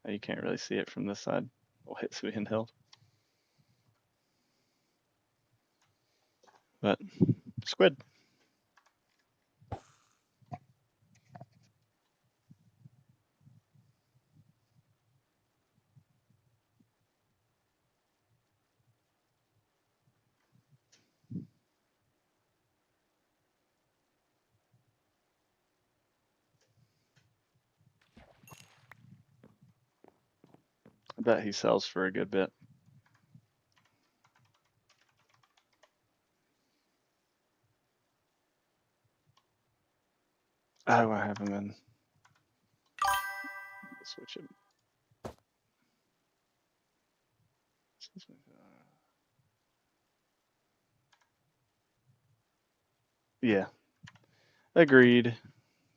You can't really see it from this side. We'll hit handheld. But squid. I bet he sells for a good bit. Oh, I have him in. Switch it. Yeah, agreed.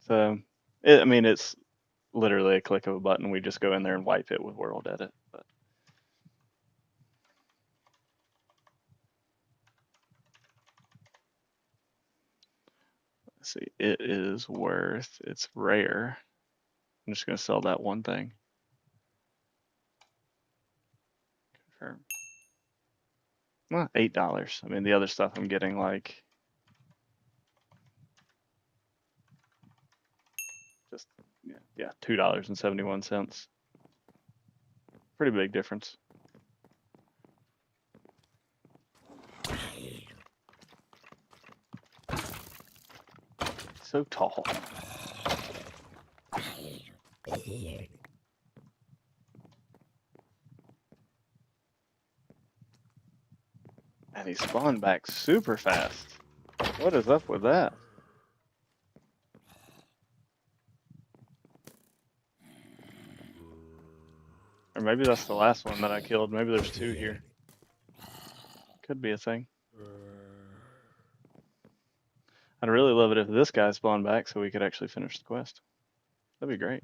So, I mean, it's literally a click of a button. We just go in there and wipe it with World Edit. But let's see, it is worth. It's rare. I'm just gonna sell that one thing. Confirm. Well, $8. I mean, the other stuff I'm getting like just yeah, $2.71. Pretty big difference. So tall. And he spawned back super fast. What is up with that? Or maybe that's the last one that I killed. Maybe there's two here. Could be a thing. I'd really love it if this guy spawned back so we could actually finish the quest. That'd be great.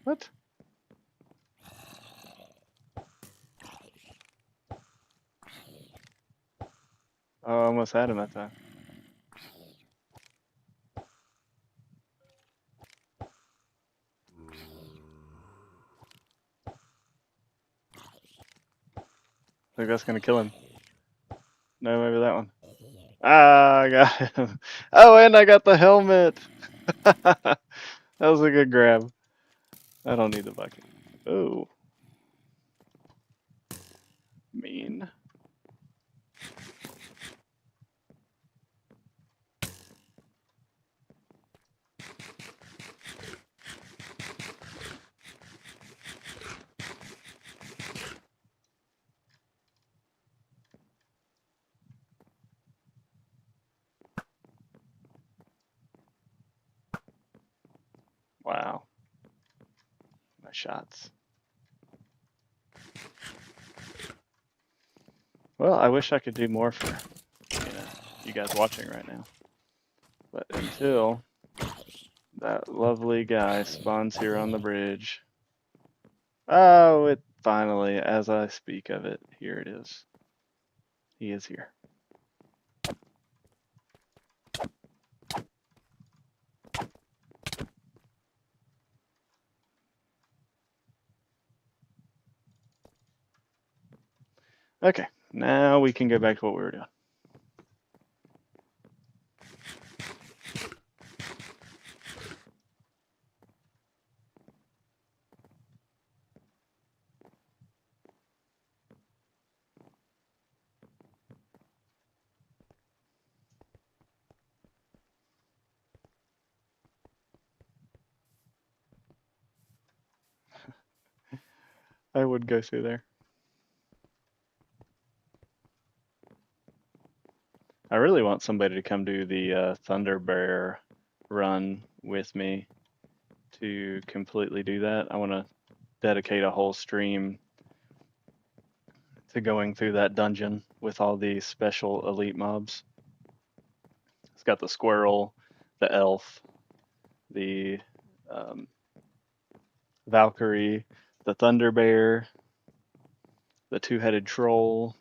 What? Oh, I almost had him that time. I think that's gonna kill him. No, maybe that one. Ah, I got him. Oh, and I got the helmet. That was a good grab. I don't need the bucket. Oh. Mean. Wow. My shots. Well, I wish I could do more for you guys watching right now. But until that lovely guy spawns here on the bridge. Oh, it finally, as I speak of it, here it is. He is here. Okay, now we can go back to what we were doing. I would go through there. I really want somebody to come do the Thunder Bear run with me to completely do that. I want to dedicate a whole stream to going through that dungeon with all the special elite mobs. It's got the squirrel, the elf, the um, Valkyrie, the Thunder Bear, the two-headed troll.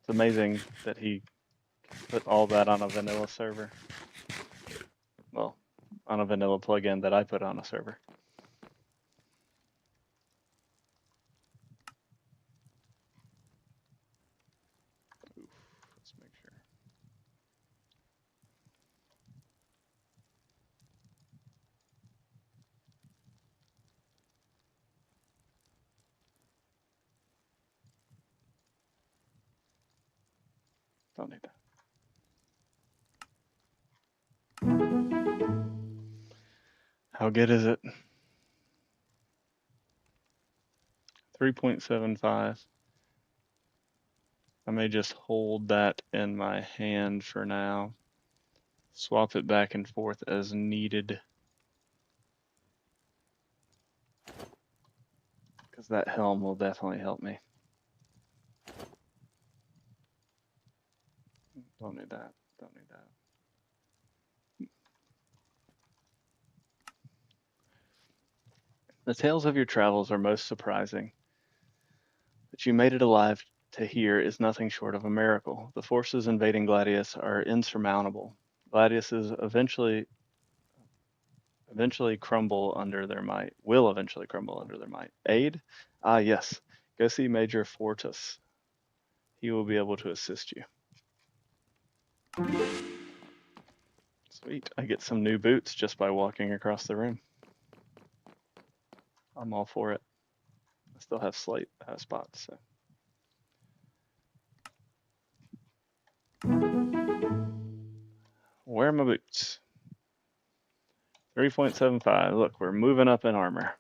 It's amazing that he put all that on a vanilla server. Well, on a vanilla plugin that I put on a server. Oof, let's make sure. Don't need that. How good is it? 3.75. I may just hold that in my hand for now. Swap it back and forth as needed. Because that helm will definitely help me. Don't need that. Don't need that. The tales of your travels are most surprising. That you made it alive to here is nothing short of a miracle. The forces invading Gladius are insurmountable. Gladius is eventually crumble under their might. Will eventually crumble under their might. Aid? Ah, yes. Go see Major Fortus. He will be able to assist you. Sweet. I get some new boots just by walking across the room. I'm all for it. I still have slight spots, so. Where are my boots? 3.75. Look, we're moving up in armor.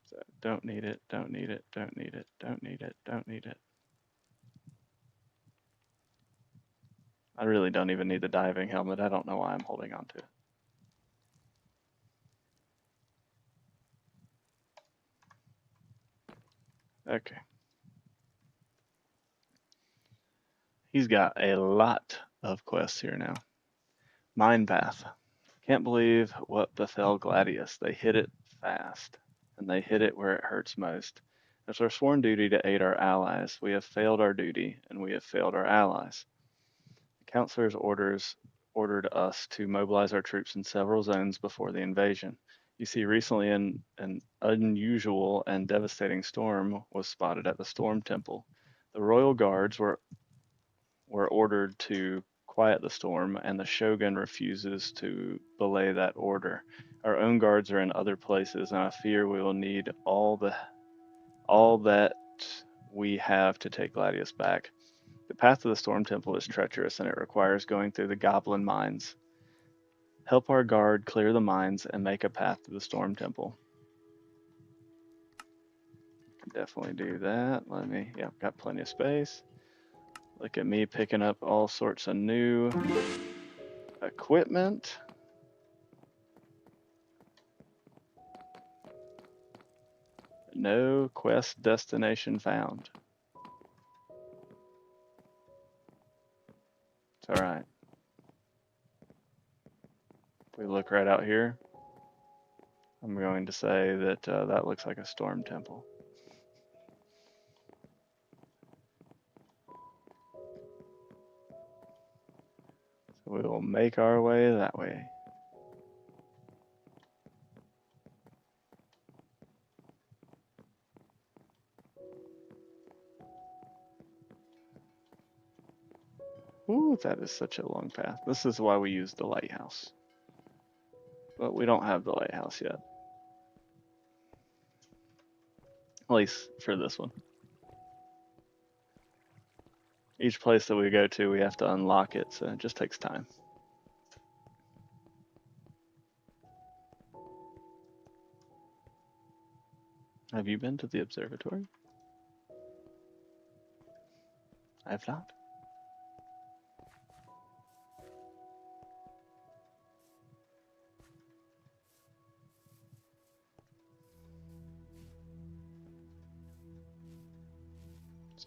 So don't need it, don't need it, don't need it, don't need it, don't need it. I really don't even need the diving helmet. I don't know why I'm holding on to it. Okay. He's got a lot of quests here now. Mine Path. Can't believe what befell Gladius. They hit it fast, and they hit it where it hurts most. It's our sworn duty to aid our allies. We have failed our duty, and we have failed our allies. The counselor's ordered us to mobilize our troops in several zones before the invasion. You see, recently an unusual and devastating storm was spotted at the Storm Temple. The royal guards were ordered to quiet the storm, and the shogun refuses to belay that order. Our own guards are in other places, and I fear we will need all that we have to take Gladius back. The path to the Storm Temple is treacherous, and it requires going through the Goblin Mines. Help our guard clear the mines and make a path to the Storm Temple. Can definitely do that. Got plenty of space. Look at me picking up all sorts of new equipment. No quest destination found. It's all right. If we look right out here, I'm going to say that that looks like a storm temple. So we will make our way that way. Ooh, that is such a long path. This is why we use the lighthouse. But we don't have the lighthouse yet. At least for this one. Each place that we go to, we have to unlock it, so it just takes time. Have you been to the observatory? I have not.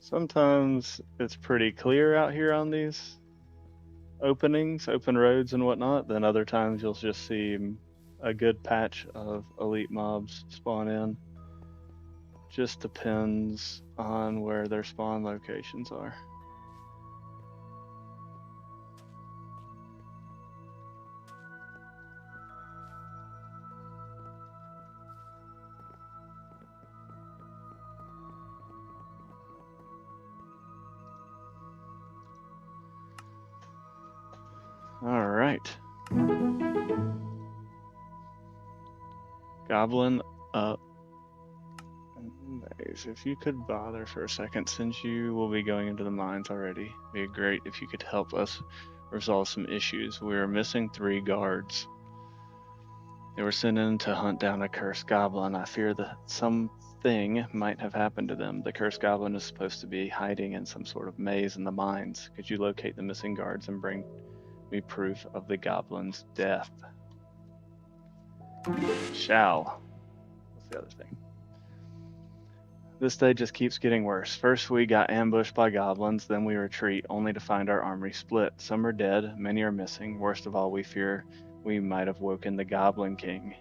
Sometimes it's pretty clear out here on these openings, open roads and whatnot. Then other times you'll just see a good patch of elite mobs spawn in. Just depends on where their spawn locations are. All right. Goblin up. Anyways, if you could bother for a second, since you will be going into the mines already, it'd be great if you could help us resolve some issues. We are missing 3 guards. They were sent in to hunt down a cursed goblin. I fear that something might have happened to them. The cursed goblin is supposed to be hiding in some sort of maze in the mines. Could you locate the missing guards and bring me proof of the goblin's death? Shall. What's the other thing? This day just keeps getting worse. First we got ambushed by goblins, then we retreat, only to find our army split. Some are dead, many are missing. Worst of all, we fear we might have woken the Goblin King.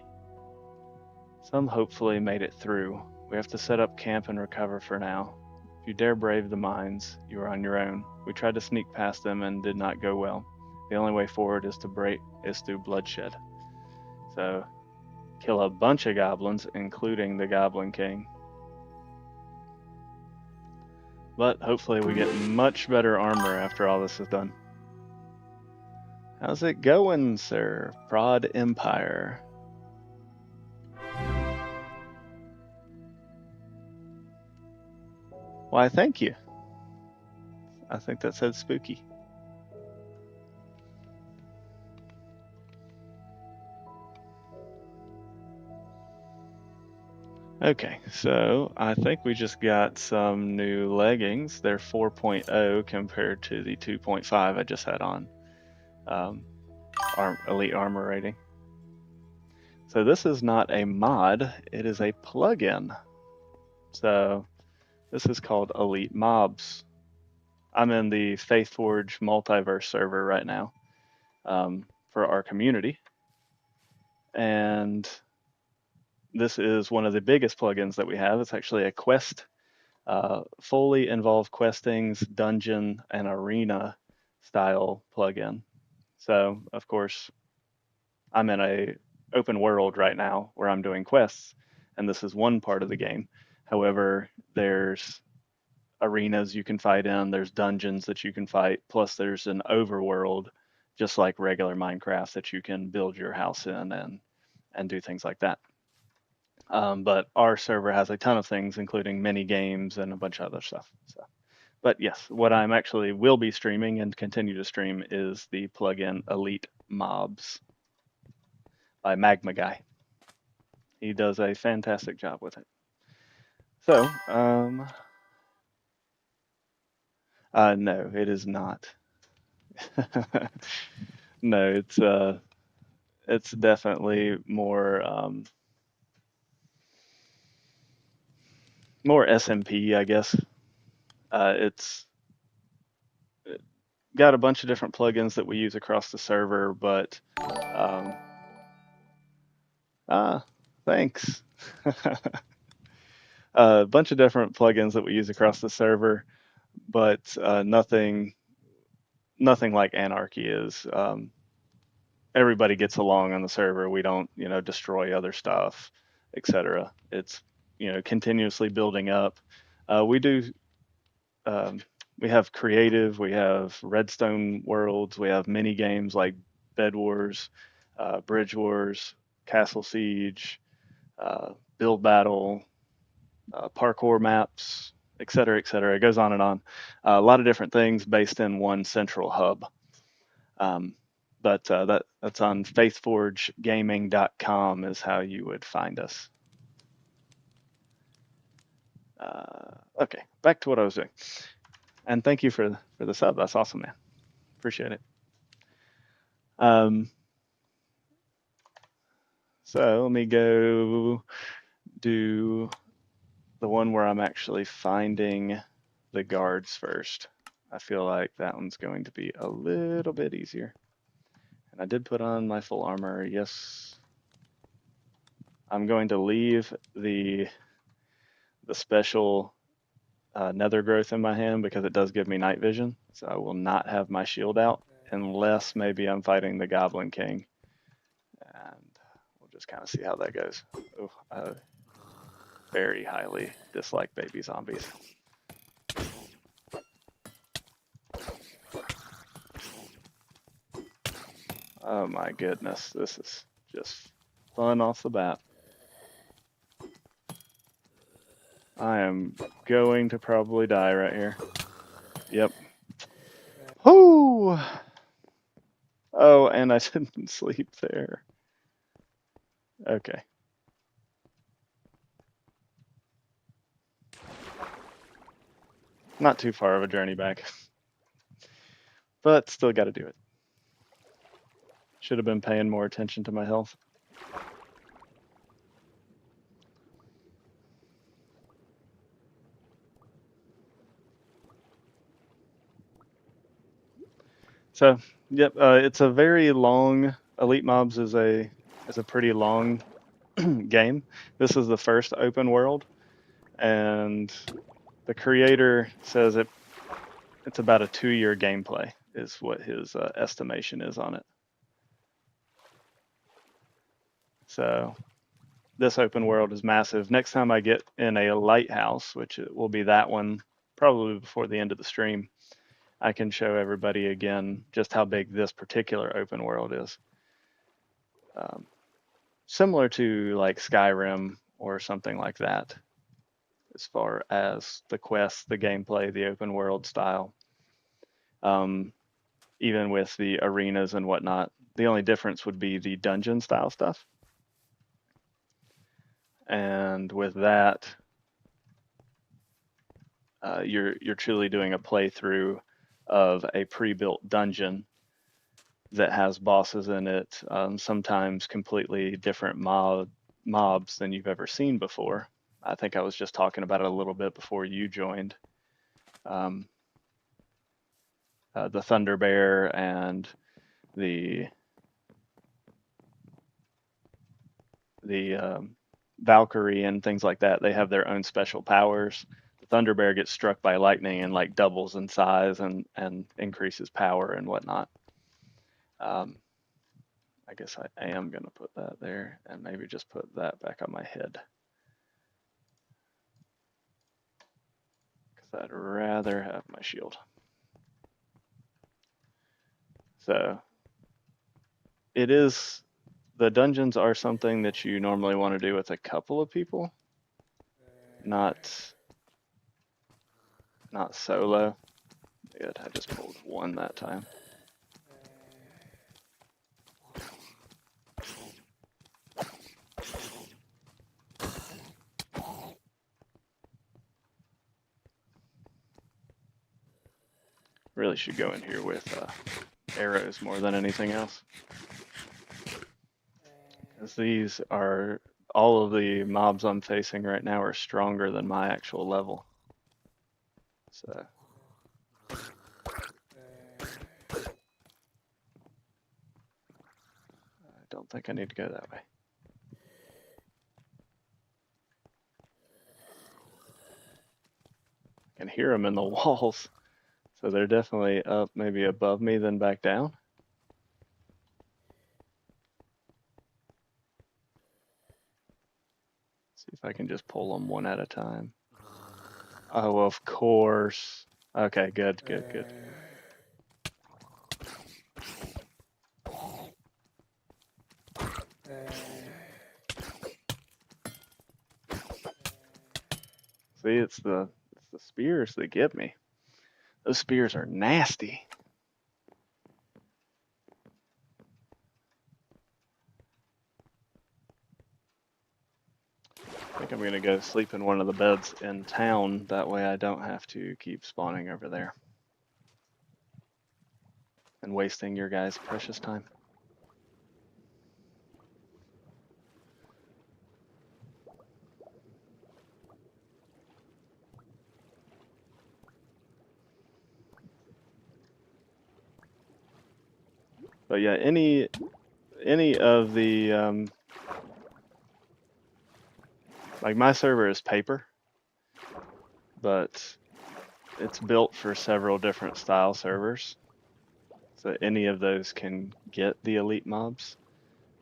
Some hopefully made it through. We have to set up camp and recover for now. If you dare brave the mines, you are on your own. We tried to sneak past them and did not go well. The only way forward is through bloodshed. So, kill a bunch of goblins, including the Goblin King. But hopefully we get much better armor after all this is done. How's it going, sir? Prod Empire. Why, thank you. I think that said spooky. Okay, so I think we just got some new leggings. They're 4.0 compared to the 2.5 I just had on. Elite armor rating. So this is not a mod, it is a plugin. So this is called Elite Mobs. I'm in the FaithForge Multiverse server right now for our community. And this is one of the biggest plugins that we have. It's actually a quest, fully involved questings, dungeon, and arena style plugin. So, of course, I'm in a open world right now where I'm doing quests, and this is one part of the game. However, there's arenas you can fight in, there's dungeons that you can fight, plus there's an overworld, just like regular Minecraft, that you can build your house in and do things like that. But our server has a ton of things, including mini games and a bunch of other stuff. So, but yes, what I'm actually will be streaming and continue to stream is the plugin Elite Mobs by Magma Guy. He does a fantastic job with it. So, no, it is not. No, it's definitely more more SMP, I guess. It's got a bunch of different plugins that we use across the server, but thanks. A bunch of different plugins that we use across the server, but nothing like Anarchy is. Everybody gets along on the server. We don't, destroy other stuff, etc. It's, continuously building up. We do we have creative, we have redstone worlds, we have mini games like Bed Wars, Bridge Wars, Castle Siege, Build Battle, parkour maps, et cetera, et cetera. It goes on and on. A lot of different things based in one central hub. Um, but that's on faithforgegaming.com is how you would find us. Okay, back to what I was doing. And thank you for the sub. That's awesome, man. Appreciate it. So let me go do the one where I'm actually finding the guards first. I feel like that one's going to be a little bit easier. And I did put on my full armor. Yes. I'm going to leave the special nether growth in my hand because it does give me night vision. So I will not have my shield out unless maybe I'm fighting the Goblin King. And we'll just kind of see how that goes. Oh, I very highly dislike baby zombies. Oh my goodness, this is just fun off the bat. I am going to probably die right here. Yep. Whoo! Oh, and I didn't sleep there. Okay. Not too far of a journey back. But still got to do it. Should have been paying more attention to my health. So, yep, it's a very long. Elite Mobs is a pretty long game. This is the first open world, and the creator says it's about a 2-year gameplay is what his estimation is on it. So this open world is massive. Next time I get in a lighthouse, which it will be that one probably before the end of the stream, I can show everybody again just how big this particular open world is. Similar to like Skyrim or something like that, as far as the quests, the gameplay, the open world style. Even with the arenas and whatnot, the only difference would be the dungeon style stuff. And with that, you're truly doing a playthrough of a pre-built dungeon that has bosses in it, sometimes completely different mobs than you've ever seen before. I think I was just talking about it a little bit before you joined. The Thunder Bear and the Valkyrie and things like that, they have their own special powers. The Thunder Bear gets struck by lightning and like doubles in size and increases power and whatnot. I guess I am going to put that there and maybe just put that back on my head. Because I'd rather have my shield. So it is, the dungeons are something that you normally want to do with a couple of people, not solo. Good, I just pulled one that time. Really should go in here with arrows more than anything else. As these are, all of the mobs I'm facing right now are stronger than my actual level. So. I don't think I need to go that way. I can hear them in the walls. So they're definitely up maybe above me then back down. See if I can just pull them one at a time. Oh, of course. Okay, good, good, good. See, it's the spears that get me. Those spears are nasty. I think I'm gonna go sleep in one of the beds in town. That way I don't have to keep spawning over there and wasting your guys' precious time. But yeah, any of the like my server is paper, but it's built for several different style servers. So any of those can get the elite mobs.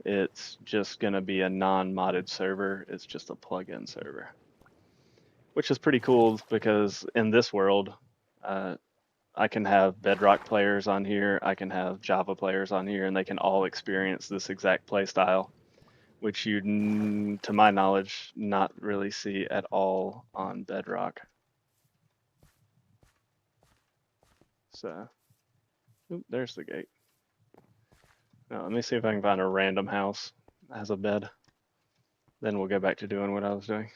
It's just going to be a non-modded server. It's just a plug-in server, which is pretty cool because in this world, uh, I can have Bedrock players on here, I can have Java players on here, and they can all experience this exact play style, which you, to my knowledge, not really see at all on Bedrock. So, oop, there's the gate. Now, let me see if I can find a random house that has a bed. Then we'll go back to doing what I was doing.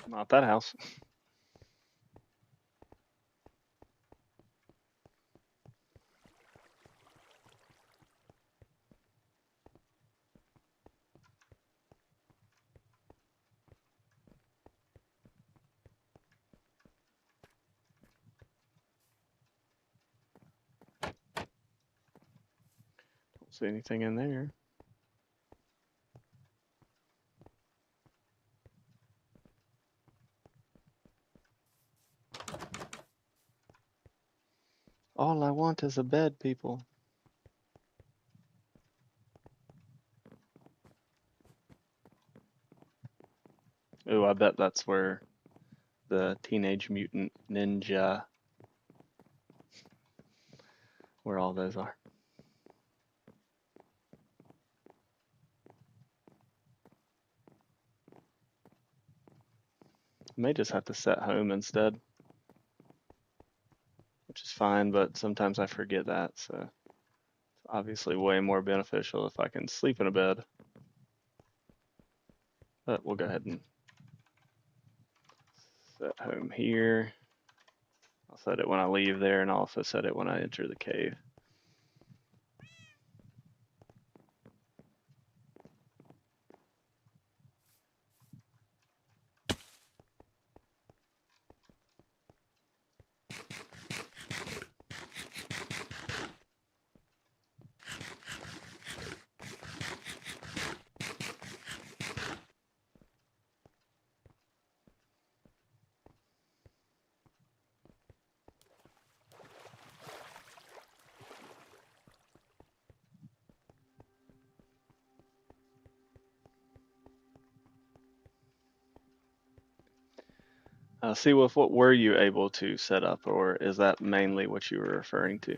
Not that house. Don't see anything in there. All I want is a bed, people. Ooh, I bet that's where the Teenage Mutant Ninja, where all those are. May just have to set home instead, which is fine, but sometimes I forget that, so it's obviously way more beneficial if I can sleep in a bed. But we'll go ahead and set home here. I'll set it when I leave there, and I'll also set it when I enter the cave. See, Wolf, what were you able to set up, or is that mainly what you were referring to?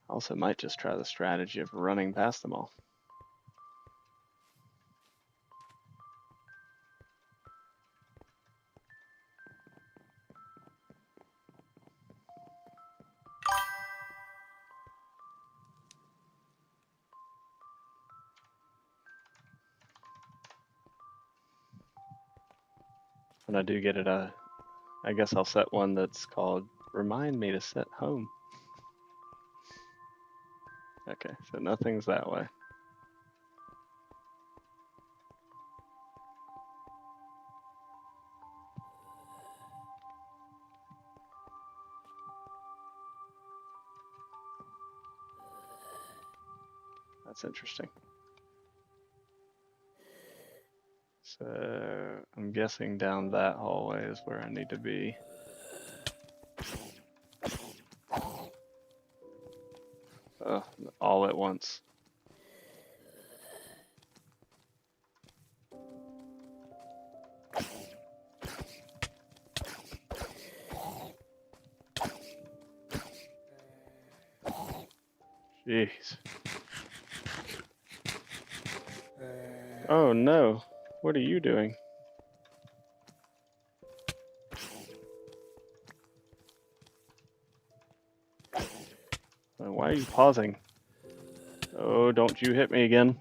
Also, might just try the strategy of running past them all. When I do get it, I guess I'll set one that's called "Remind me to set home." Okay, so nothing's that way. That's interesting. So I'm guessing down that hallway is where I need to be. All at once. Jeez. Oh no. What are you doing? Why are you pausing? Oh, don't you hit me again.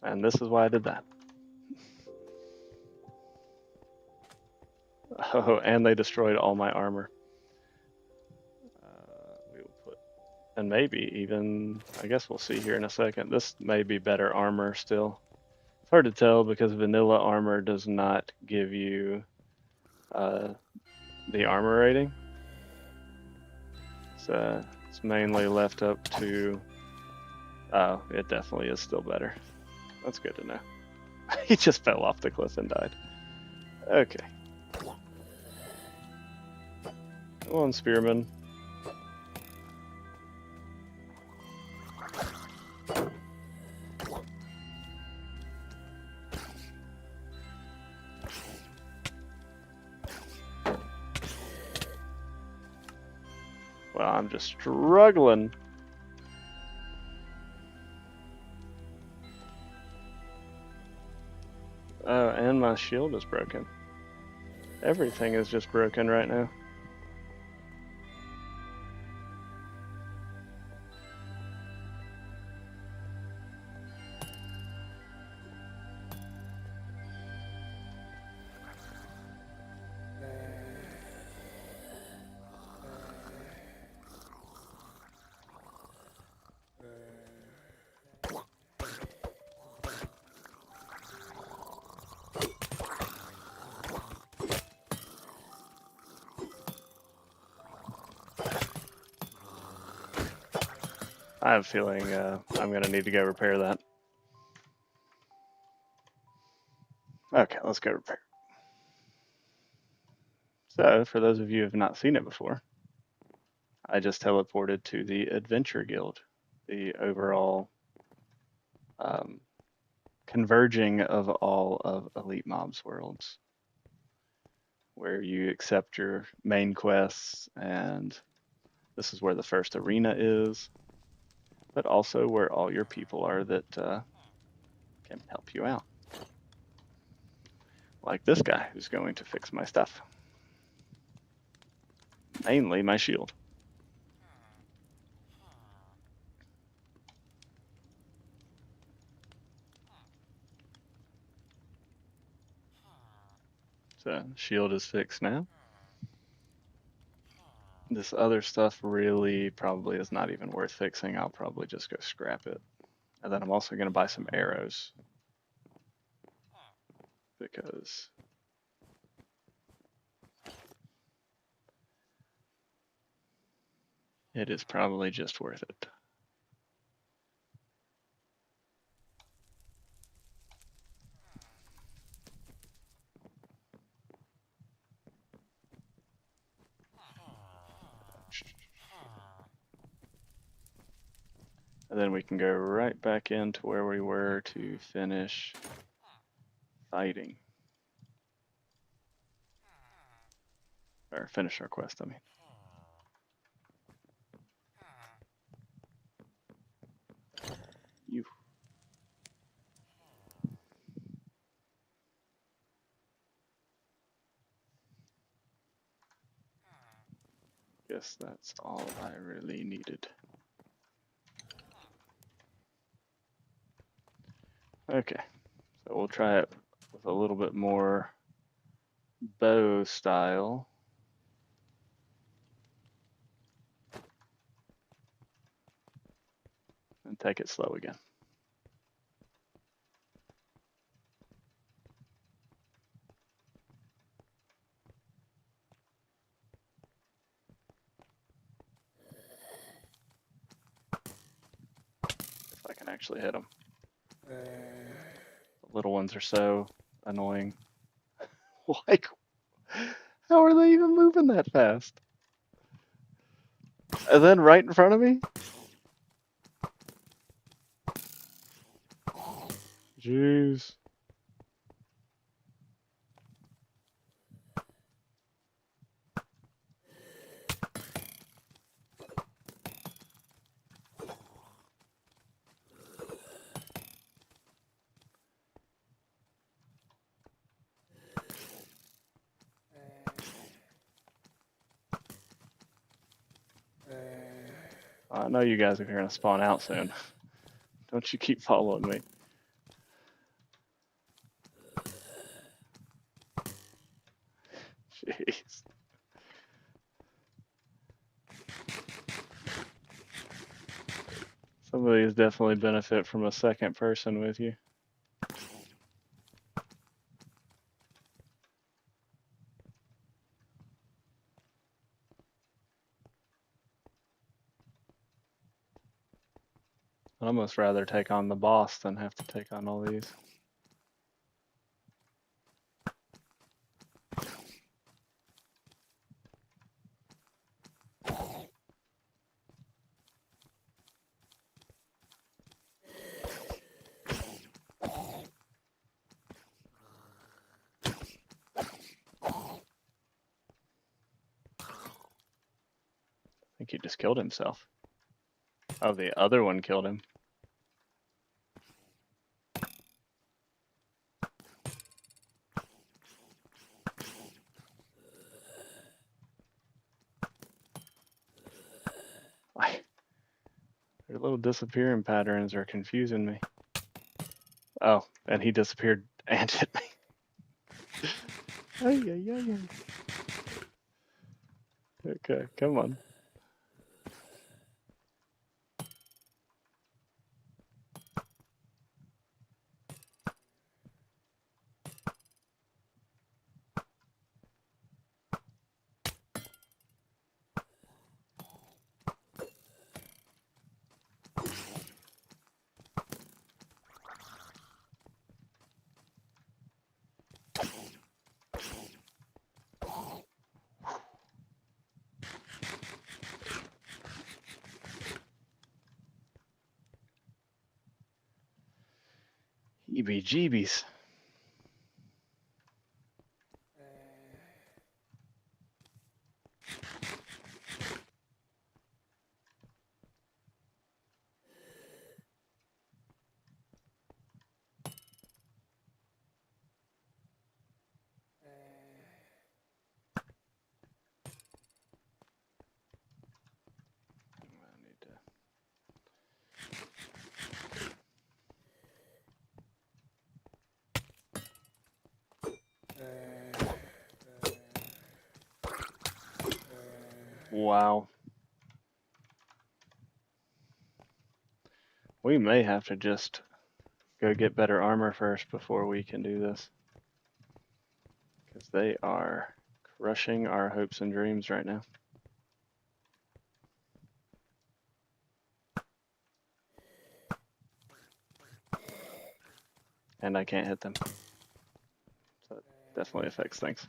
And this is why I did that. Oh, and they destroyed all my armor. We will put, and maybe even, I guess we'll see here in a second. This may be better armor still. It's hard to tell because vanilla armor does not give you the armor rating. It's mainly left up to, oh, it definitely is still better. That's good to know. He just fell off the cliff and died. Okay. Come on, Spearman. Well, I'm just struggling. Oh, and my shield is broken. Everything is just broken right now. I have a feeling I'm going to need to go repair that. Okay, let's go repair. So, for those of you who have not seen it before, I just teleported to the Adventure Guild, the overall converging of all of Elite Mob's worlds, where you accept your main quests, and this is where the first arena is, but also where all your people are that can help you out. Like this guy who's going to fix my stuff. Mainly my shield. So shield is fixed now. This other stuff really probably is not even worth fixing. I'll probably just go scrap it. And then I'm also going to buy some arrows. Because it is probably just worth it. And then we can go right back into where we were to finish fighting. Or finish our quest, I mean. You. Guess that's all I really needed. Okay, so we'll try it with a little bit more bow style. And take it slow again. If I can actually hit him. Little ones are so annoying. Like, how are they even moving that fast? And then right in front of me? Jeez. I know you guys are going to spawn out soon. Don't you keep following me. Jeez. Some of these definitely benefit from a second person with you. I'd almost rather take on the boss than have to take on all these. I think he just killed himself. Oh, the other one killed him. Their little disappearing patterns are confusing me. Oh, and he disappeared and hit me. Ay, ay, ay, ay. Okay, come on. EBGBs. Wow. We may have to just go get better armor first before we can do this. Because they are crushing our hopes and dreams right now. And I can't hit them. So it definitely affects things.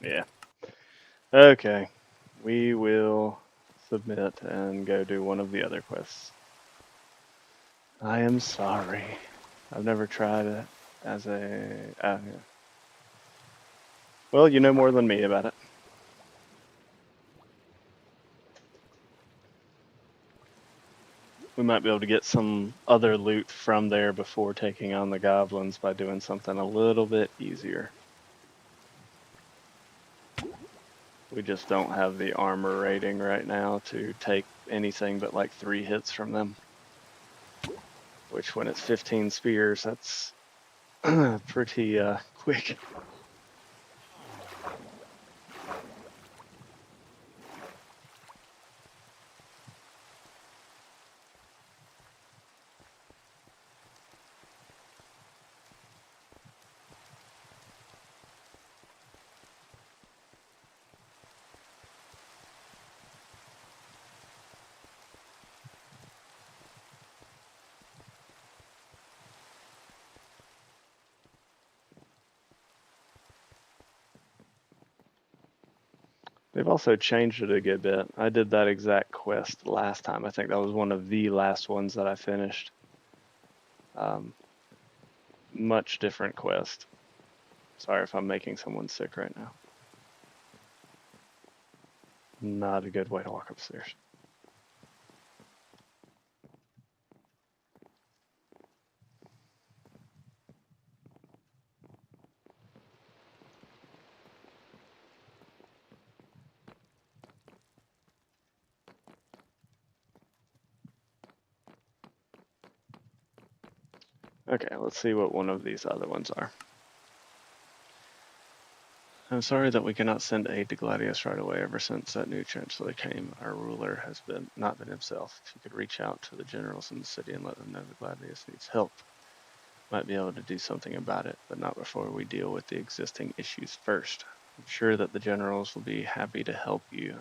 Yeah. Okay. We will submit and go do one of the other quests. I am sorry. I've never tried it as a... yeah. Well, you know more than me about it. We might be able to get some other loot from there before taking on the goblins by doing something a little bit easier. We just don't have the armor rating right now to take anything but like 3 hits from them. Which when it's 15 spears, that's pretty quick. They've also changed it a good bit. I did that exact quest last time. I think that was one of the last ones that I finished. Much different quest. Sorry if I'm making someone sick right now. Not a good way to walk upstairs. Okay, let's see what one of these other ones are. I'm sorry that we cannot send aid to Gladius right away. Ever since that new chancellor came, our ruler has not been himself. If you could reach out to the generals in the city and let them know that Gladius needs help, might be able to do something about it, but not before we deal with the existing issues first. I'm sure that the generals will be happy to help you,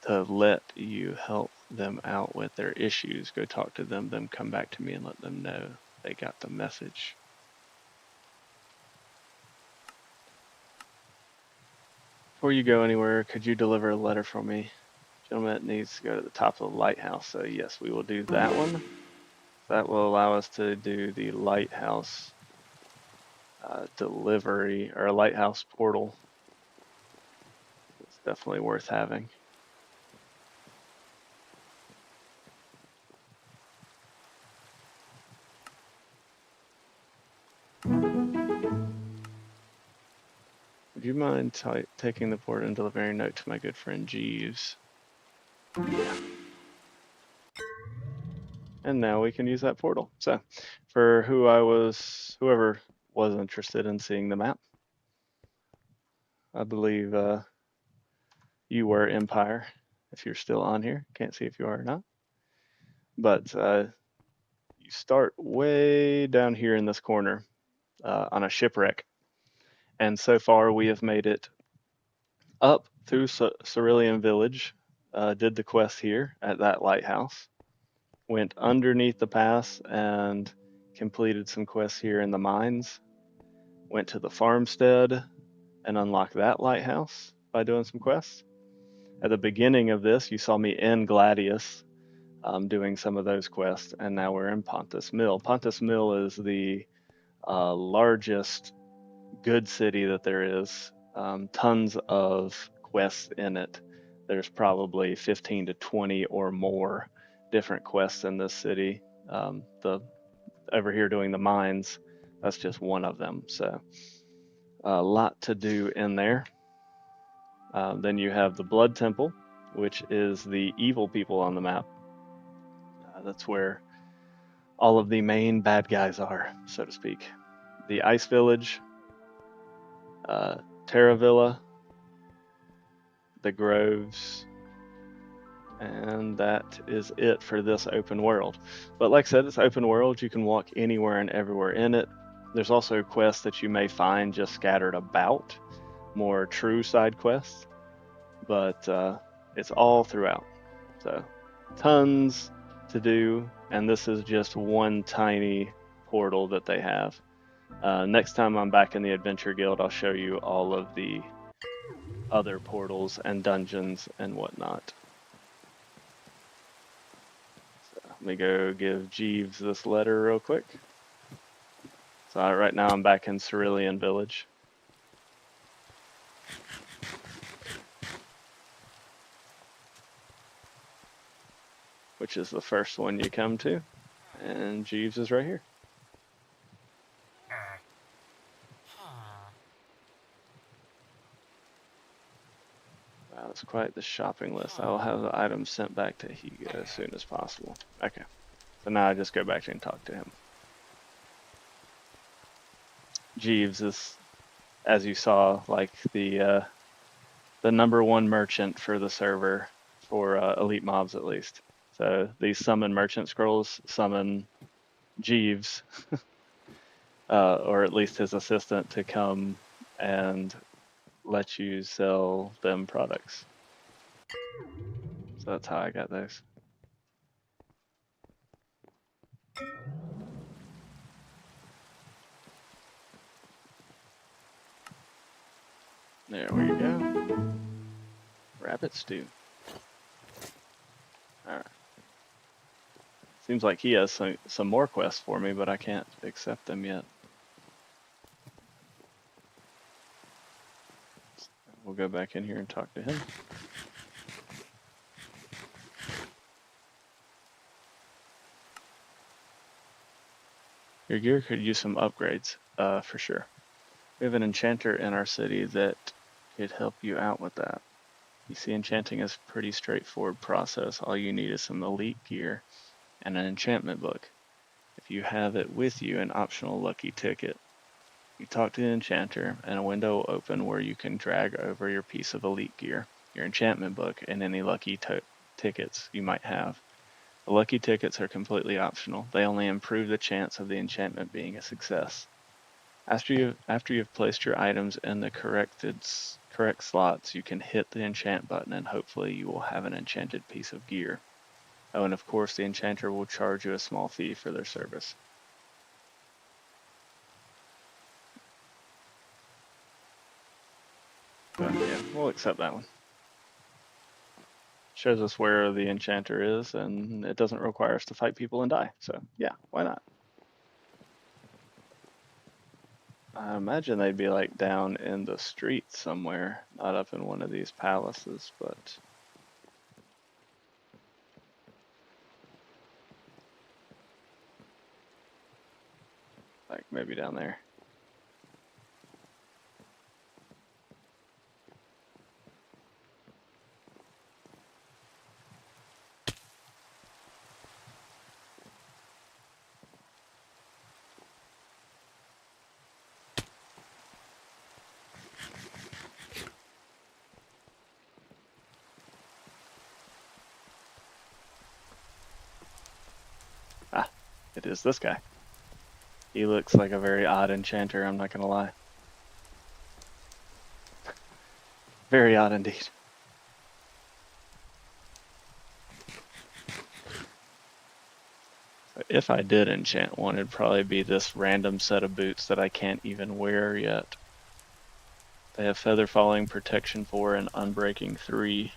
to let you help them out with their issues. Go talk to them, then come back to me and let them know they got the message. Before you go anywhere, could you deliver a letter for me? Gentleman, it needs to go to the top of the lighthouse. So yes, we will do that one. That will allow us to do the lighthouse delivery, or a lighthouse portal. It's definitely worth having. Would you mind taking the port and delivering a note to my good friend Jeeves? Yeah. And now we can use that portal. So for whoever was interested in seeing the map, I believe you were Empire, if you're still on here. Can't see if you are or not. But you start way down here in this corner on a shipwreck. And so far we have made it up through Cerulean Village, did the quest here at that lighthouse, went underneath the pass and completed some quests here in the mines, went to the farmstead and unlocked that lighthouse by doing some quests. At the beginning of this, you saw me in Gladius doing some of those quests, and now we're in Pontus Mill. Pontus Mill is the largest good city that there is. Tons of quests in it. There's probably 15 to 20 or more different quests in this city. Over here doing the mines, that's just one of them. So a lot to do in there. Then you have the Blood Temple, which is the evil people on the map. That's where all of the main bad guys are, so to speak. The Ice Village, Terra Villa, the Groves, and that is it for this open world. But like I said, it's open world. You can walk anywhere and everywhere in it. There's also quests that you may find just scattered about, more true side quests, but it's all throughout. So tons to do, and this is just one tiny portal that they have. Next time I'm back in the Adventure Guild, I'll show you all of the other portals and dungeons and whatnot. So let me go give Jeeves this letter real quick. So right now I'm back in Cerulean Village. Which is the first one you come to. And Jeeves is right here. Wow, that's quite the shopping list. I will have the items sent back to Higa as soon as possible. Okay. So now I just go back and talk to him. Jeeves is, as you saw, like the #1 merchant for the server, for elite mobs at least. So these summon merchant scrolls summon Jeeves, or at least his assistant, to come and let you sell them products. So that's how I got those. There we go. Rabbit stew. Alright. Seems like he has some more quests for me, but I can't accept them yet. We'll go back in here and talk to him. Your gear could use some upgrades, for sure. We have an enchanter in our city that could help you out with that. You see, enchanting is a pretty straightforward process. All you need is some elite gear and an enchantment book. If you have it with you, an optional lucky ticket. You talk to the enchanter, and a window will open where you can drag over your piece of elite gear, your enchantment book, and any lucky tickets you might have. The lucky tickets are completely optional. They only improve the chance of the enchantment being a success. After you've placed your items in the correct slots, you can hit the enchant button and hopefully you will have an enchanted piece of gear. Oh, and of course the enchanter will charge you a small fee for their service. But yeah, we'll accept that one. Shows us where the enchanter is, and it doesn't require us to fight people and die. So yeah, why not? I imagine they'd be like down in the street somewhere, not up in one of these palaces, but like maybe down there. Ah, it is this guy. He looks like a very odd enchanter, I'm not gonna lie. Very odd indeed. So if I did enchant one, it'd probably be this random set of boots that I can't even wear yet. They have feather falling, protection 4, and unbreaking 3.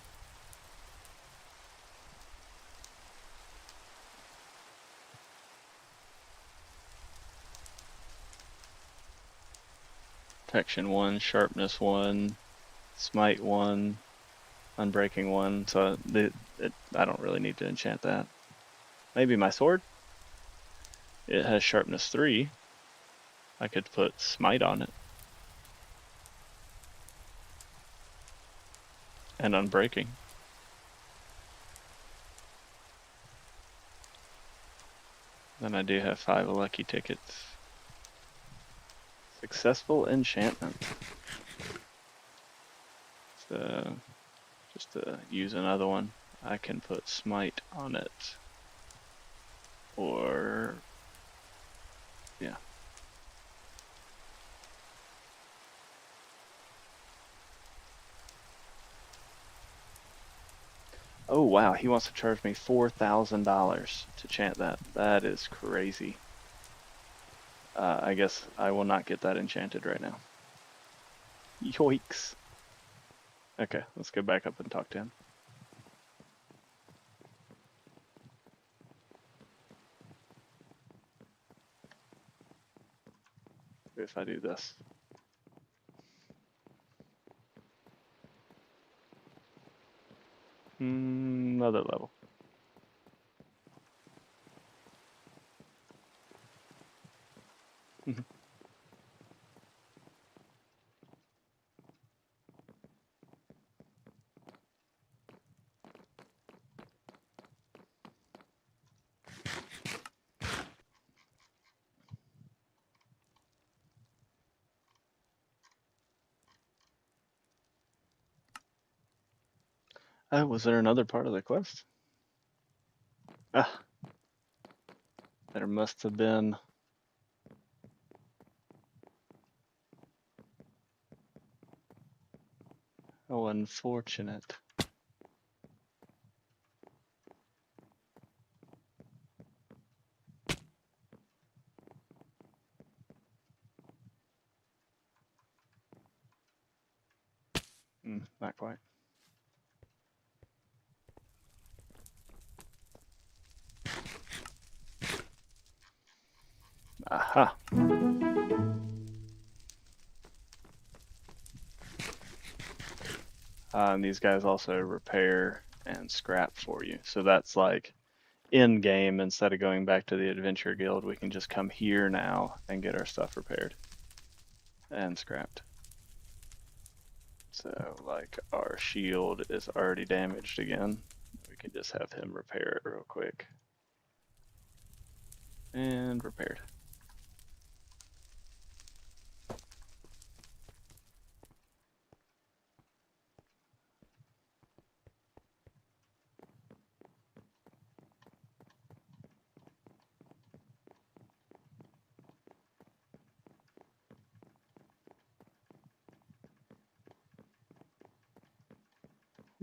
Protection 1, sharpness 1, smite 1, unbreaking 1. So I don't really need to enchant that. Maybe my sword? It has sharpness 3. I could put smite on it. And unbreaking. Then I do have 5 lucky tickets. Successful enchantment. So just to use another one, I can put smite on it. Or yeah. Oh wow, he wants to charge me $4,000 to chant that. That is crazy. I guess I will not get that enchanted right now. Yoinks. Okay, let's go back up and talk to him. If I do this. Another level. Was there another part of the quest? Ah, there must have been. Oh, unfortunate. Not quite. Aha. And these guys also repair and scrap for you. So that's like in game, instead of going back to the Adventure Guild, we can just come here now and get our stuff repaired and scrapped. So like our shield is already damaged again. We can just have him repair it real quick. And repaired.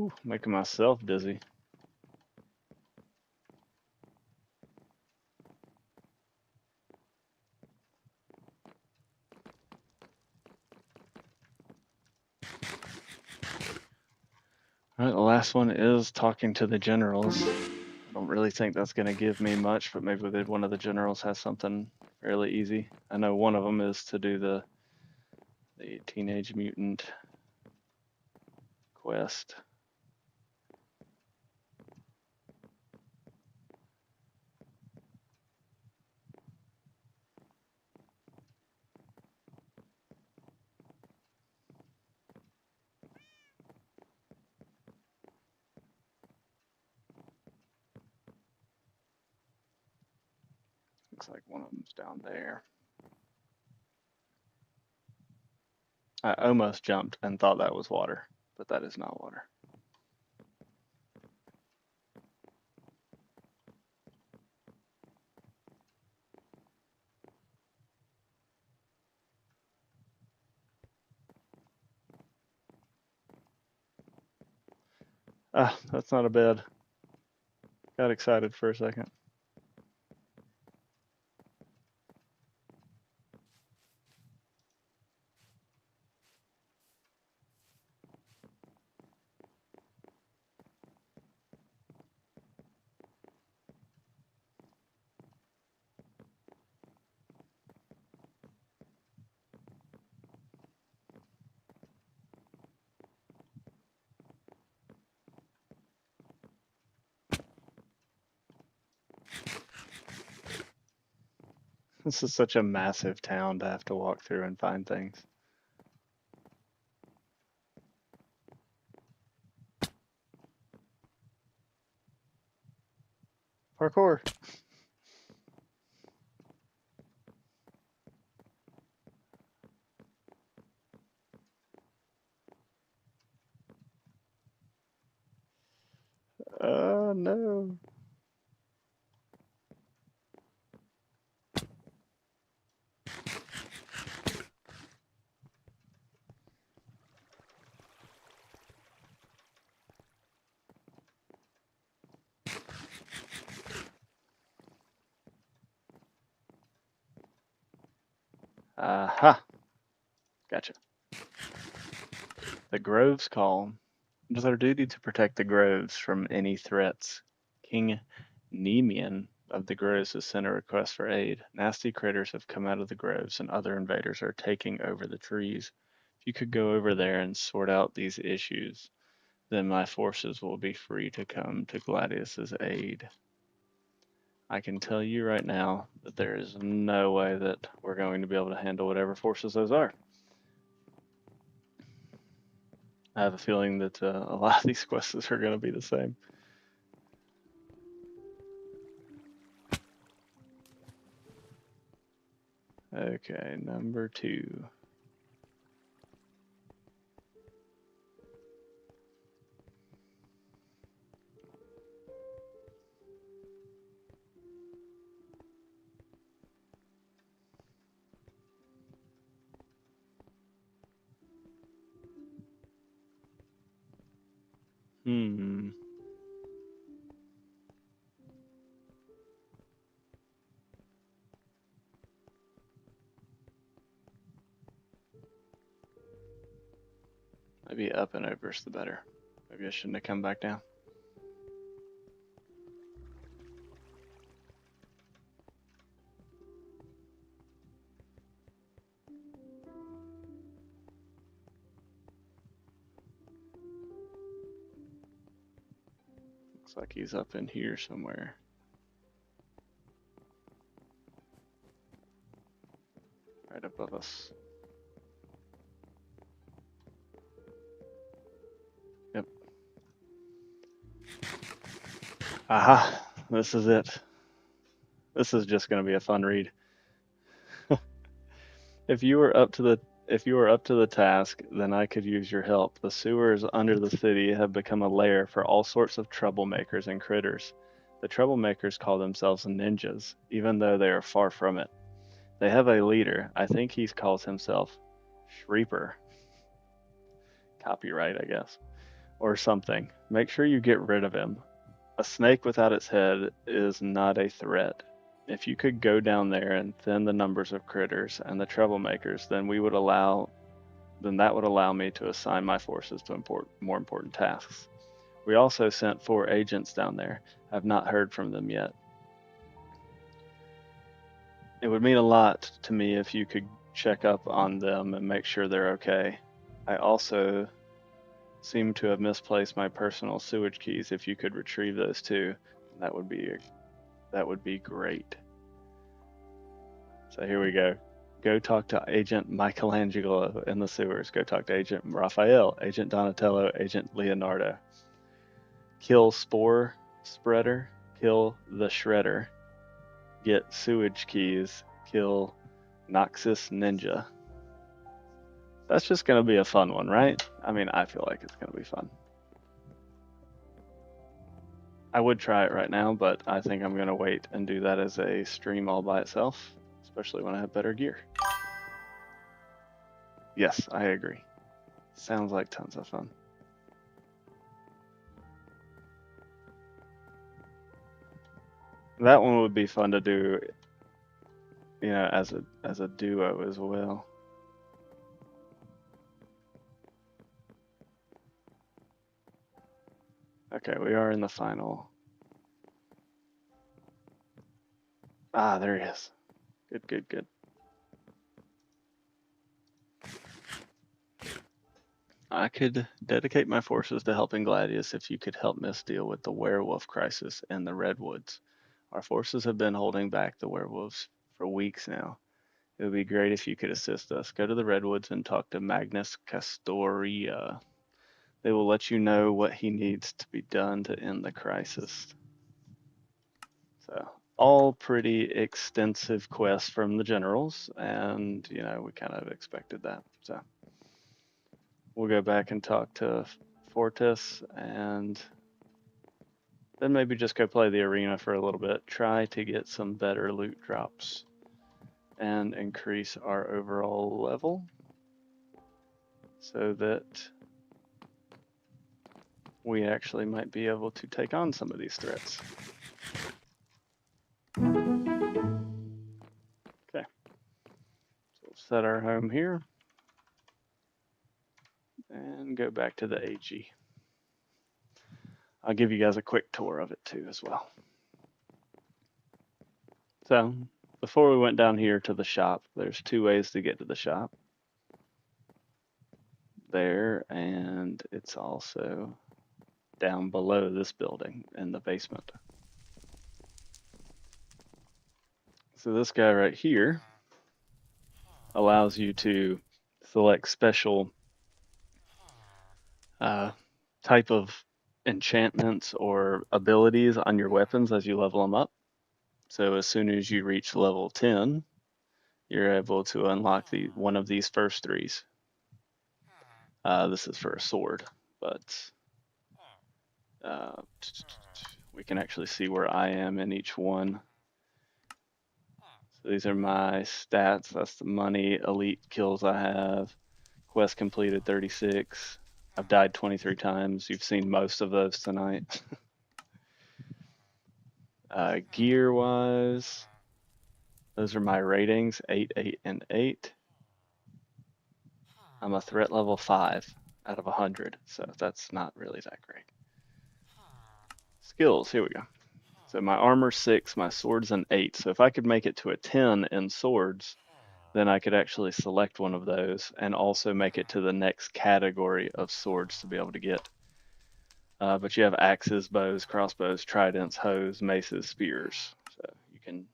Ooh, making myself dizzy. All right, the last one is talking to the generals. I don't really think that's going to give me much, but maybe one of the generals has something fairly easy. I know one of them is to do the Teenage Mutant quest. Looks like one of them's down there. I almost jumped and thought that was water, but that is not water. Ah, that's not a bed. Got excited for a second. This is such a massive town to have to walk through and find things. Parkour. No. Aha. Gotcha. The groves call. It is our duty to protect the groves from any threats. King Nemean of the groves has sent a request for aid. Nasty critters have come out of the groves and other invaders are taking over the trees. If you could go over there and sort out these issues, then my forces will be free to come to Gladius's aid. I can tell you right now that there is no way that we're going to be able to handle whatever forces those are. I have a feeling that a lot of these quests are going to be the same. Okay, number 2. Hmm. Maybe up and over is the better. Maybe I shouldn't have come back down. like he's up in here somewhere. Right above us. Yep. Aha! This is it. This is just going to be a fun read. If you were up to the task, then I could use your help. The sewers under the city have become a lair for all sorts of troublemakers and critters. The troublemakers call themselves ninjas, even though they are far from it. They have a leader. I think he calls himself Shreeper. Copyright, I guess. Or something. Make sure you get rid of him. A snake without its head is not a threat. If you could go down there and thin the numbers of critters and the troublemakers, then that would allow me to assign my forces to more important tasks. We also sent 4 agents down there. I've not heard from them yet. It would mean a lot to me if you could check up on them and make sure they're okay. I also seem to have misplaced my personal sewage keys. If you could retrieve those too, that would be great. So here we go. Go talk to Agent Michelangelo in the sewers. Go talk to Agent Raphael, Agent Donatello, Agent Leonardo. Kill Spore Spreader. Kill the Shredder. Get sewage keys. Kill Noxus Ninja. That's just going to be a fun one, right? I mean, I feel like it's going to be fun. I would try it right now, but I think I'm going to wait and do that as a stream all by itself, especially when I have better gear. Yes, I agree. Sounds like tons of fun. That one would be fun to do, as a duo as well. Okay, we are in the final. Ah, there he is. Good. I could dedicate my forces to helping Gladius if you could help Miss deal with the werewolf crisis in the Redwoods. Our forces have been holding back the werewolves for weeks now. It would be great if you could assist us. Go to the Redwoods and talk to Magnus Castoria. They will let you know what he needs to be done to end the crisis. So, all pretty extensive quests from the generals, and, we kind of expected that. So, we'll go back and talk to Fortis, and then maybe just go play the arena for a little bit. Try to get some better loot drops and increase our overall level so that we actually might be able to take on some of these threats. Okay, so we'll set our home here and go back to the AG. I'll give you guys a quick tour of it too as well. So before we went down here to the shop, there's 2 ways to get to the shop. There, and it's also down below this building in the basement. So this guy right here allows you to select special type of enchantments or abilities on your weapons as you level them up. So as soon as you reach level 10, you're able to unlock one of these first 3s. This is for a sword, but we can actually see where I am in each one. So these are my stats. That's the money, elite kills I have. Quest completed 36. I've died 23 times. You've seen most of those tonight. Gear wise, those are my ratings, 8, 8, and 8. I'm a threat level 5 out of 100, so that's not really that great. Skills, here we go. So my armor's 6, my sword's an 8. So if I could make it to a 10 in swords, then I could actually select one of those and also make it to the next category of swords to be able to get But you have axes, bows, crossbows, tridents, hoes, maces, spears. So you can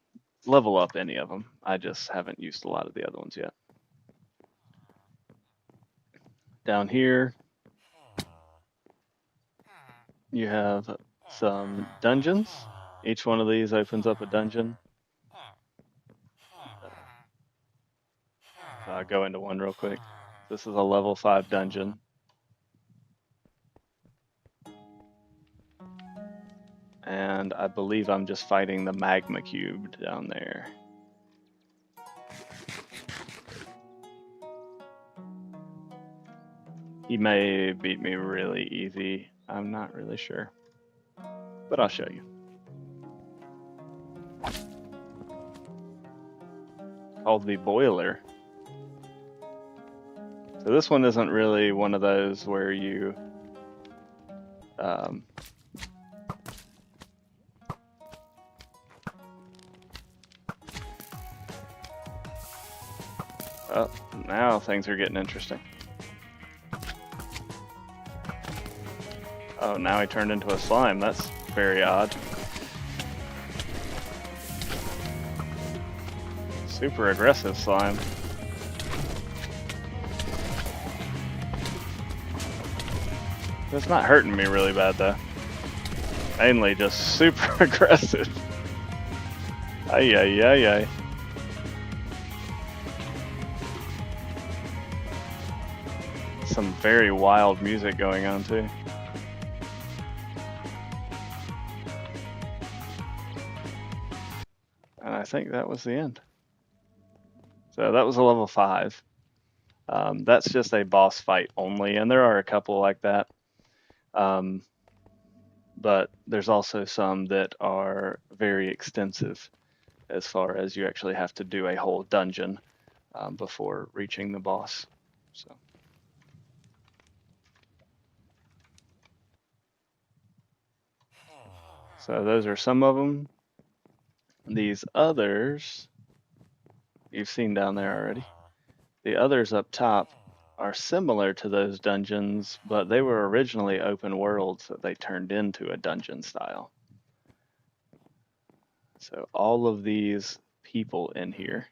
level up any of them. I just haven't used a lot of the other ones yet. Down here, you have some dungeons. Each one of these opens up a dungeon. I'll go into one real quick. This is a level 5 dungeon. And I believe I'm just fighting the magma cube down there. He may beat me really easy. I'm not really sure. But I'll show you. Called the boiler. So this one isn't really one of those where you oh, now things are getting interesting. Oh, now he turned into a slime. That's very odd. Super aggressive slime. It's not hurting me really bad though. Mainly just super aggressive. Ay, ay, ay, ay. Some very wild music going on too. And I think that was the end. So that was a level 5. That's just a boss fight only, and there are a couple like that. But there's also some that are very extensive as far as you actually have to do a whole dungeon before reaching the boss. So those are some of them. These others you've seen down there already. The others up top are similar to those dungeons, but they were originally open worlds that they turned into a dungeon style. So all of these people in here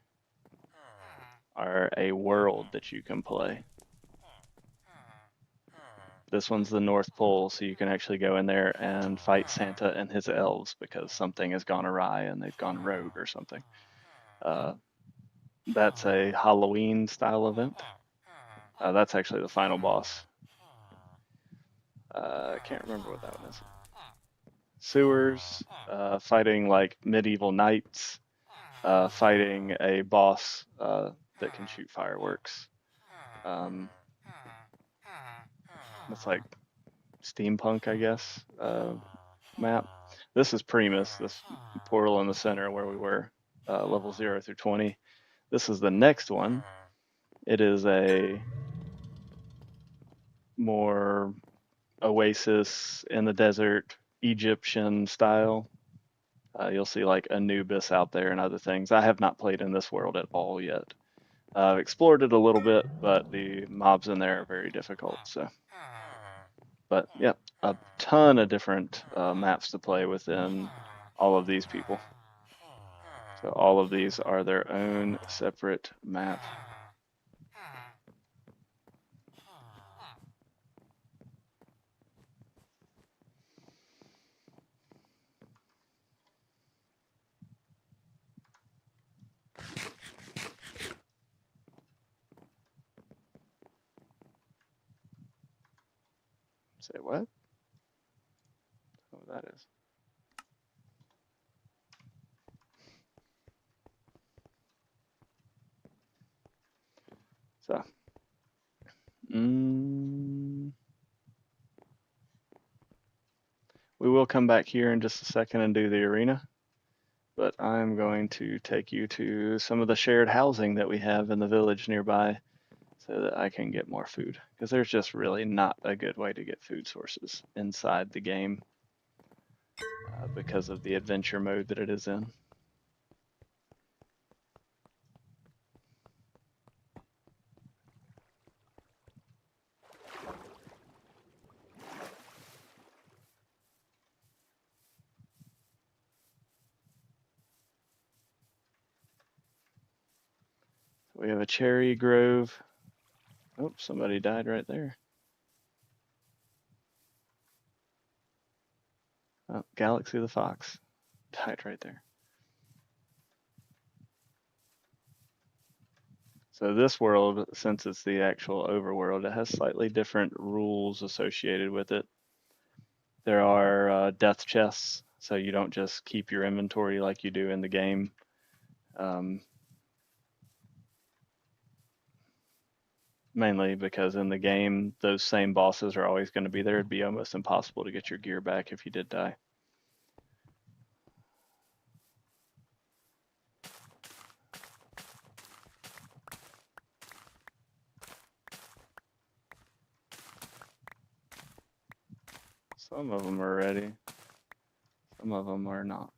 are a world that you can play. This one's the North Pole, so you can actually go in there and fight Santa and his elves because something has gone awry and they've gone rogue or something. That's a Halloween style event. That's actually the final boss. I can't remember what that one is. Sewers, fighting like medieval knights, fighting a boss that can shoot fireworks. It's like steampunk, I guess, map. This is Primus, this portal in the center where we were, level 0 through 20. This is the next one. It is a more oasis in the desert, Egyptian style. You'll see like Anubis out there and other things. I have not played in this world at all yet. I've explored it a little bit, but the mobs in there are very difficult. So, but yeah, a ton of different maps to play within all of these people. So all of these are their own separate map. Say what? Oh, that is. So, we will come back here in just a second and do the arena, but I'm going to take you to some of the shared housing that we have in the village nearby so that I can get more food, because there's just really not a good way to get food sources inside the game because of the adventure mode that it is in. We have a cherry grove. Oh, somebody died right there. Oh, Galaxy the Fox died right there. So this world, since it's the actual overworld, it has slightly different rules associated with it. There are death chests, so you don't just keep your inventory like you do in the game. Mainly because in the game, those same bosses are always going to be there. It'd be almost impossible to get your gear back if you did die. Some of them are ready. Some of them are not.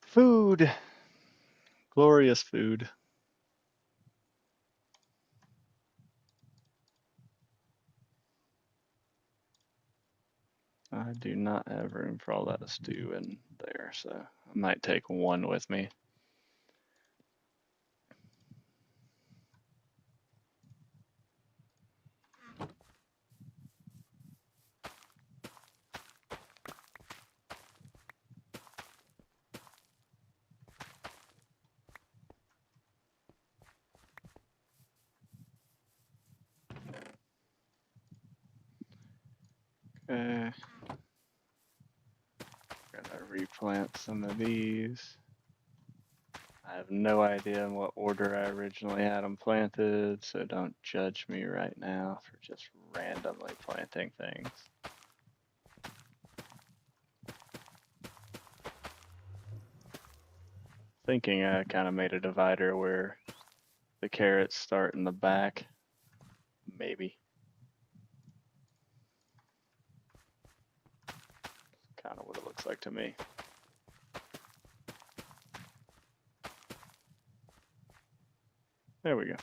Food! Glorious food. I do not have room for all that stew in there, so I might take one with me. Okay. Gotta replant some of these. I have no idea in what order I originally had them planted, so don't judge me right now for just randomly planting things. Thinking I kind of made a divider where the carrots start in the back. Maybe. Kind of what it looks like to me. There we go.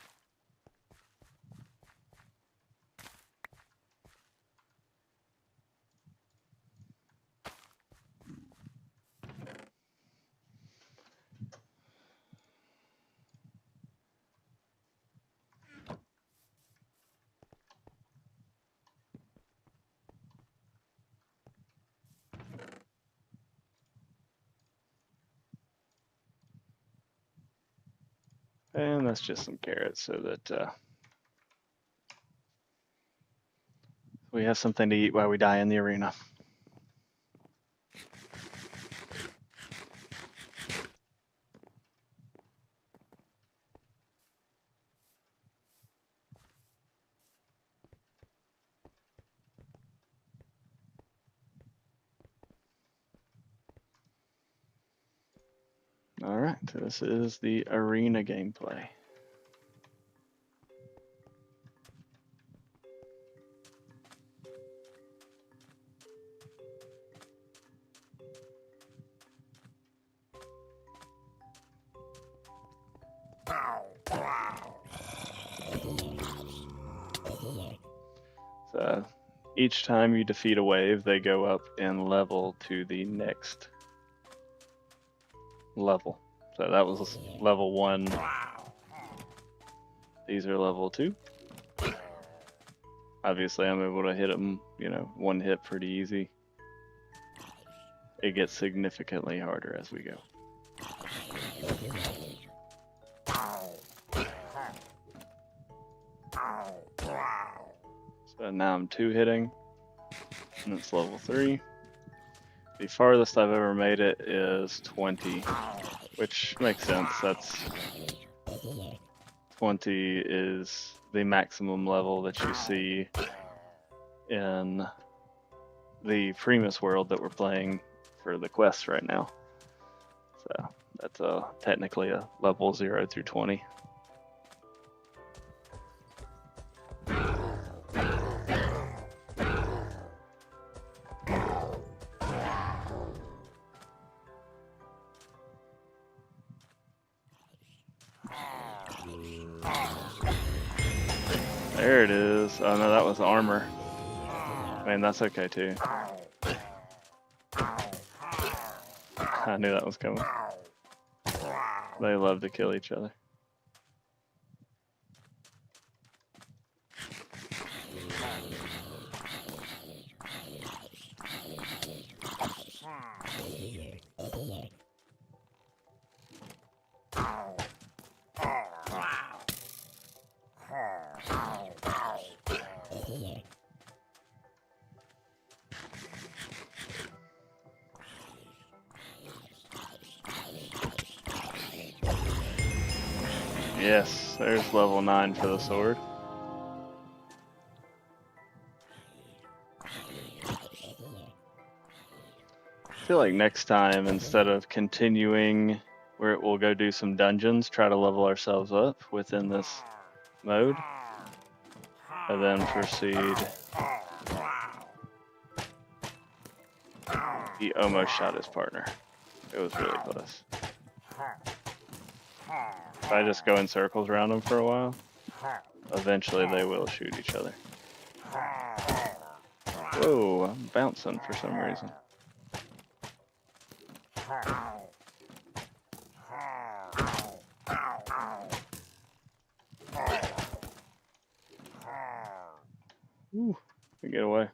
And that's just some carrots so that we have something to eat while we die in the arena. Alright, so this is the arena gameplay. So each time you defeat a wave, they go up in level to the next level. So that was level 1. These are level 2. Obviously, I'm able to hit them, one hit pretty easy. It gets significantly harder as we go. So now I'm 2-hitting, and it's level 3. The farthest I've ever made it is 20, which makes sense. That's 20 is the maximum level that you see in the Primus world that we're playing for the quests right now. So that's technically a level 0 through 20. There it is. Oh no, that was armor. I mean, that's okay too. I knew that was coming. They love to kill each other. Yes, there's level 9 for the sword. I feel like next time, instead of continuing where it will go do some dungeons, try to level ourselves up within this mode, and then proceed. He almost shot his partner. It was really close. If I just go in circles around them for a while, eventually they will shoot each other. Whoa, I'm bouncing for some reason. Ooh, we get away.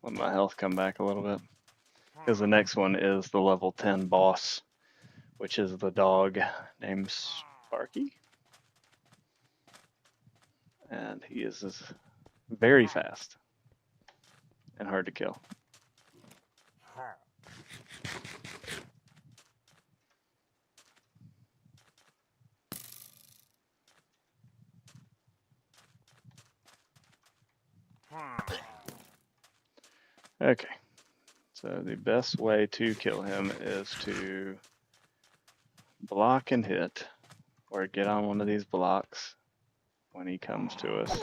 Let my health come back a little bit. Because the next one is the level 10 boss, which is the dog named Sparky. And he is very fast and hard to kill. Okay, so the best way to kill him is to block and hit, or get on one of these blocks when he comes to us.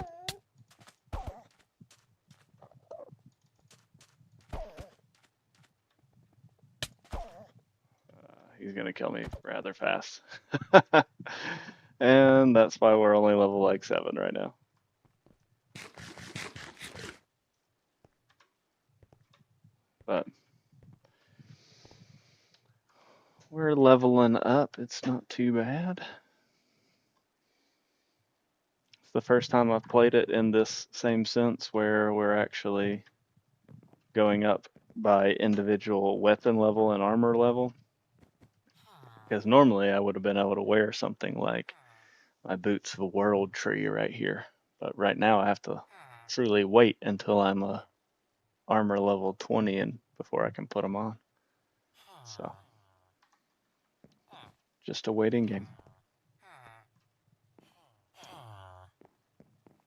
He's gonna kill me rather fast. And that's why we're only level like 7 right now. But we're leveling up. It's not too bad. It's the first time I've played it in this same sense where we're actually going up by individual weapon level and armor level. Because normally I would have been able to wear something like my Boots of the World tree right here. But right now I have to truly wait until I'm a armor level 20 and before I can put them on. So, just a waiting game.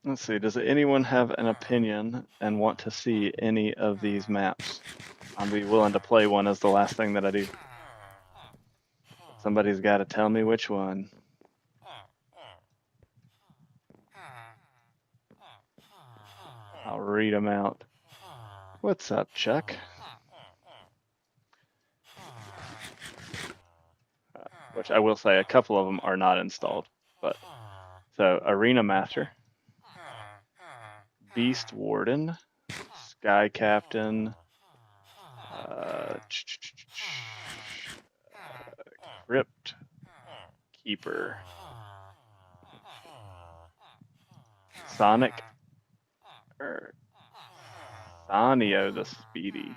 Let's see, does anyone have an opinion and want to see any of these maps? I'll be willing to play one as the last thing that I do. Somebody's got to tell me which one. I'll read them out. What's up, Chuck? Which I will say, a couple of them are not installed. But so, Arena Master, Beast Warden, Sky Captain, Crypt Keeper, Sonic, or Sanio the Speedy,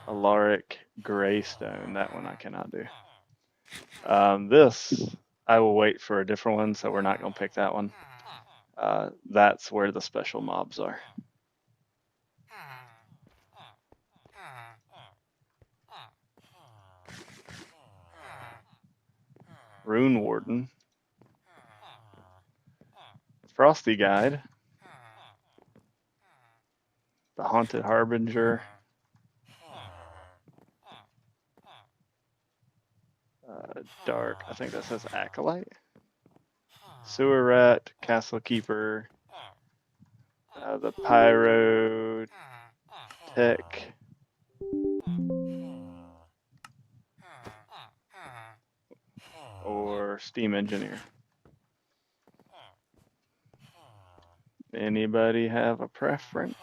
Alaric Greystone. That one I cannot do. This I will wait for a different one, so we're not gonna pick that one. That's where the special mobs are. Rune Warden. Frosty Guide. The Haunted Harbinger. Dark. I think that says Acolyte. Sewer Rat. Castle Keeper. The Pyro Tech. Or Steam Engineer. Anybody have a preference?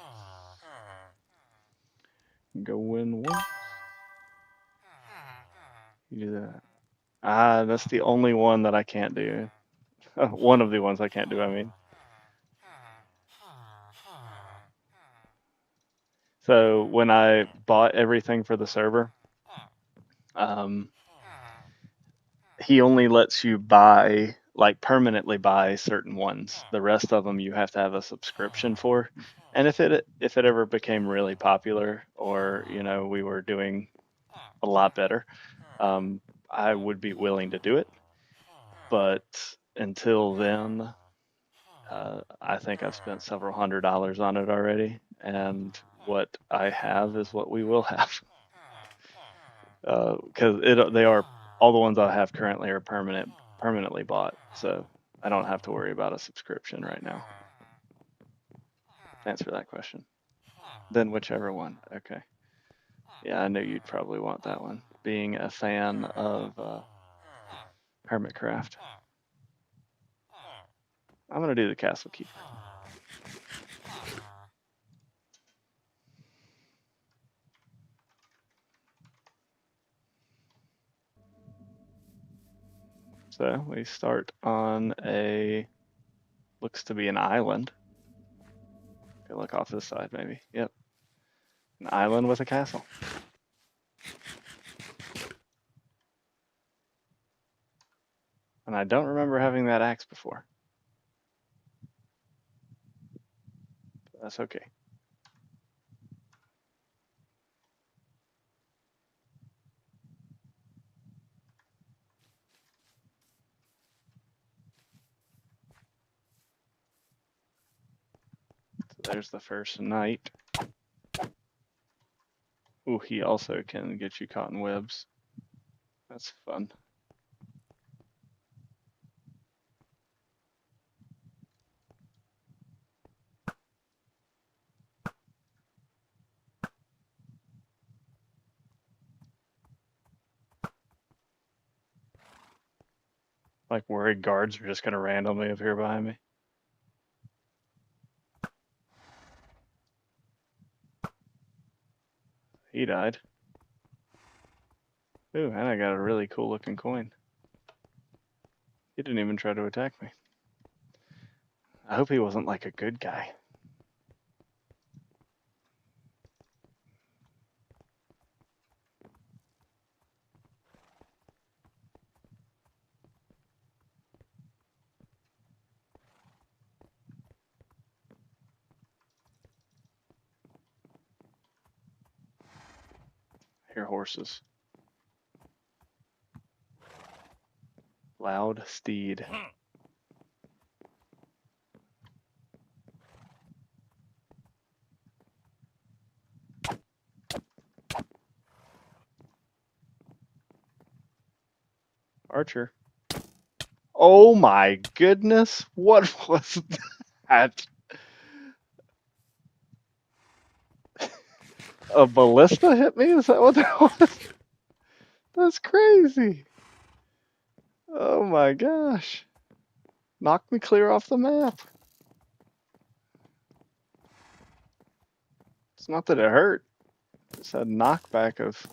Going once. You do that. That's the only one that I can't do. One of the ones I can't do, I mean. So when I bought everything for the server, he only lets you buy, like permanently buy certain ones. The rest of them you have to have a subscription for. And if it ever became really popular, or we were doing a lot better, I would be willing to do it. But until then, I think I've spent several $100s on it already, and what I have is what we will have. Because they are, all the ones I have currently are permanently bought, so I don't have to worry about a subscription right now. Answer that question. Then whichever one. Okay. Yeah, I knew you'd probably want that one, being a fan of Hermitcraft. I'm gonna do the Castle Keeper. So we start on looks to be an island. Okay, look off this side maybe. Yep. An island with a castle. And I don't remember having that axe before. But that's okay. So there's the first knight. Ooh, he also can get you caught in webs. That's fun. Like worried guards are just gonna randomly appear behind me. He died. Ooh, and I got a really cool looking coin. He didn't even try to attack me. I hope he wasn't like a good guy. I hear horses. Loud steed. Archer. Oh my goodness, what was that? A ballista hit me? Is that what that was? That's crazy. Oh my gosh. Knocked me clear off the map. It's not that it hurt. It's a knockback of...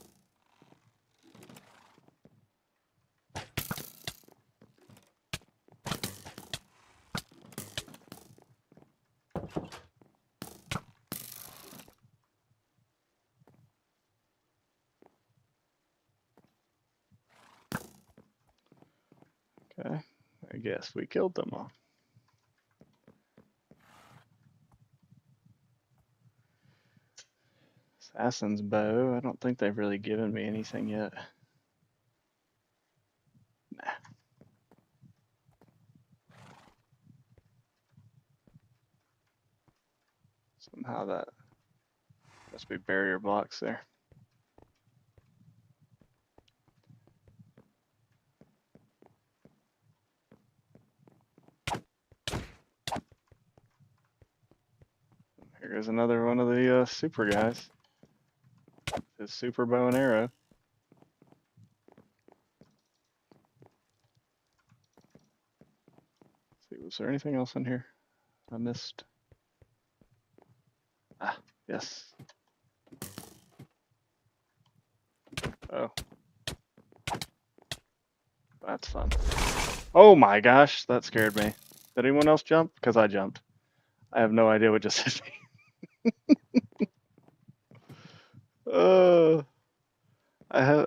Okay, I guess we killed them all. Assassin's bow. I don't think they've really given me anything yet. Nah. Somehow that must be barrier blocks there. Here goes another one of the super guys. His super bow and arrow. Let's see, was there anything else in here I missed? Ah, yes. Oh. That's fun. Oh my gosh, that scared me. Did anyone else jump? Because I jumped. I have no idea what just hit me.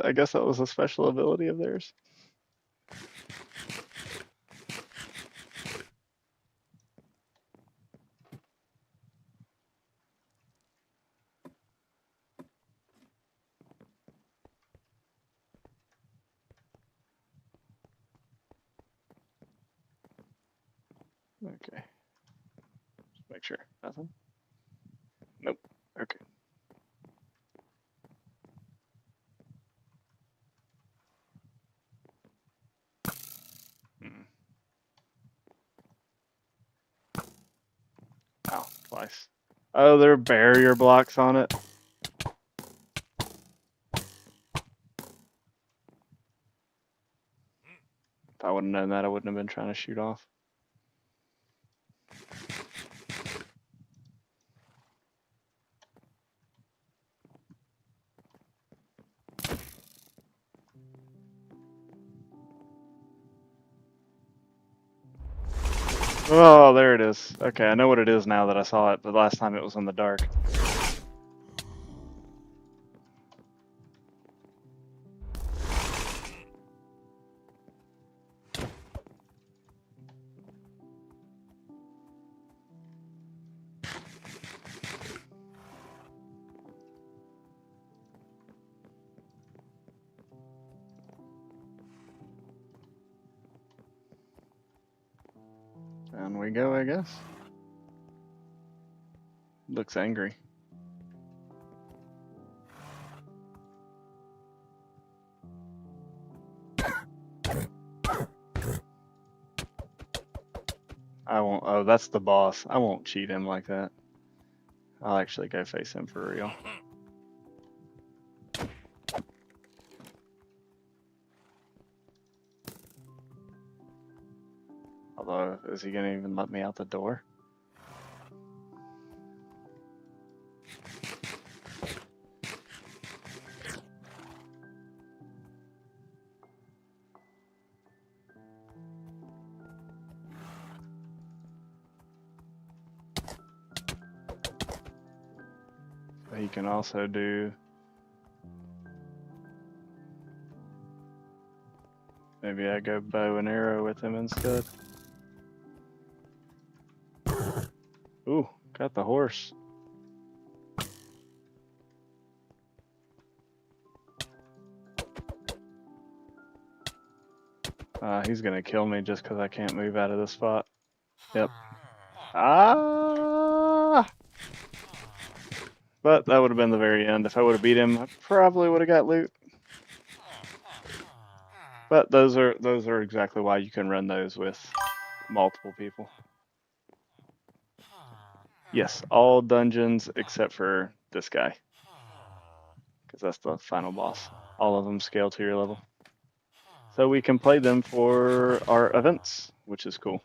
I guess that was a special ability of theirs. Okay. Just make sure. Nothing? Nope. Okay. Hmm. Ow, twice. Oh, there are barrier blocks on it. If I wouldn't have known that, I wouldn't have been trying to shoot off. Oh, there it is. Okay, I know what it is now that I saw it, but last time it was in the dark. Down we go, I guess. Looks angry. I won't. Oh, that's the boss. I won't cheat him like that. I'll actually go face him for real. Although, is he gonna even let me out the door? He can also do. Maybe I go bow and arrow with him instead. Ooh, got the horse. He's gonna kill me just because I can't move out of this spot. Yep. Ah! But that would have been the very end. If I would have beat him, I probably would have got loot. But those are exactly why you can run those with multiple people. Yes, all dungeons except for this guy, because that's the final boss. All of them scale to your level. So we can play them for our events, which is cool,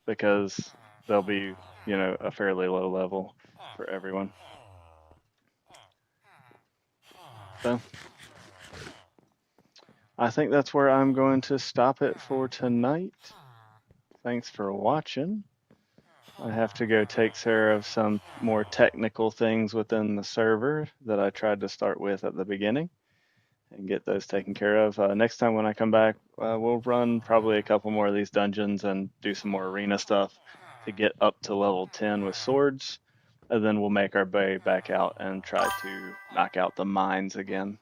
because they'll be, a fairly low level for everyone. So I think that's where I'm going to stop it for tonight. Thanks for watching. I have to go take care of some more technical things within the server that I tried to start with at the beginning and get those taken care of. Next time when I come back, we'll run probably a couple more of these dungeons and do some more arena stuff to get up to level 10 with swords. And then we'll make our way back out and try to knock out the mines again.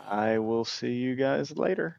I will see you guys later.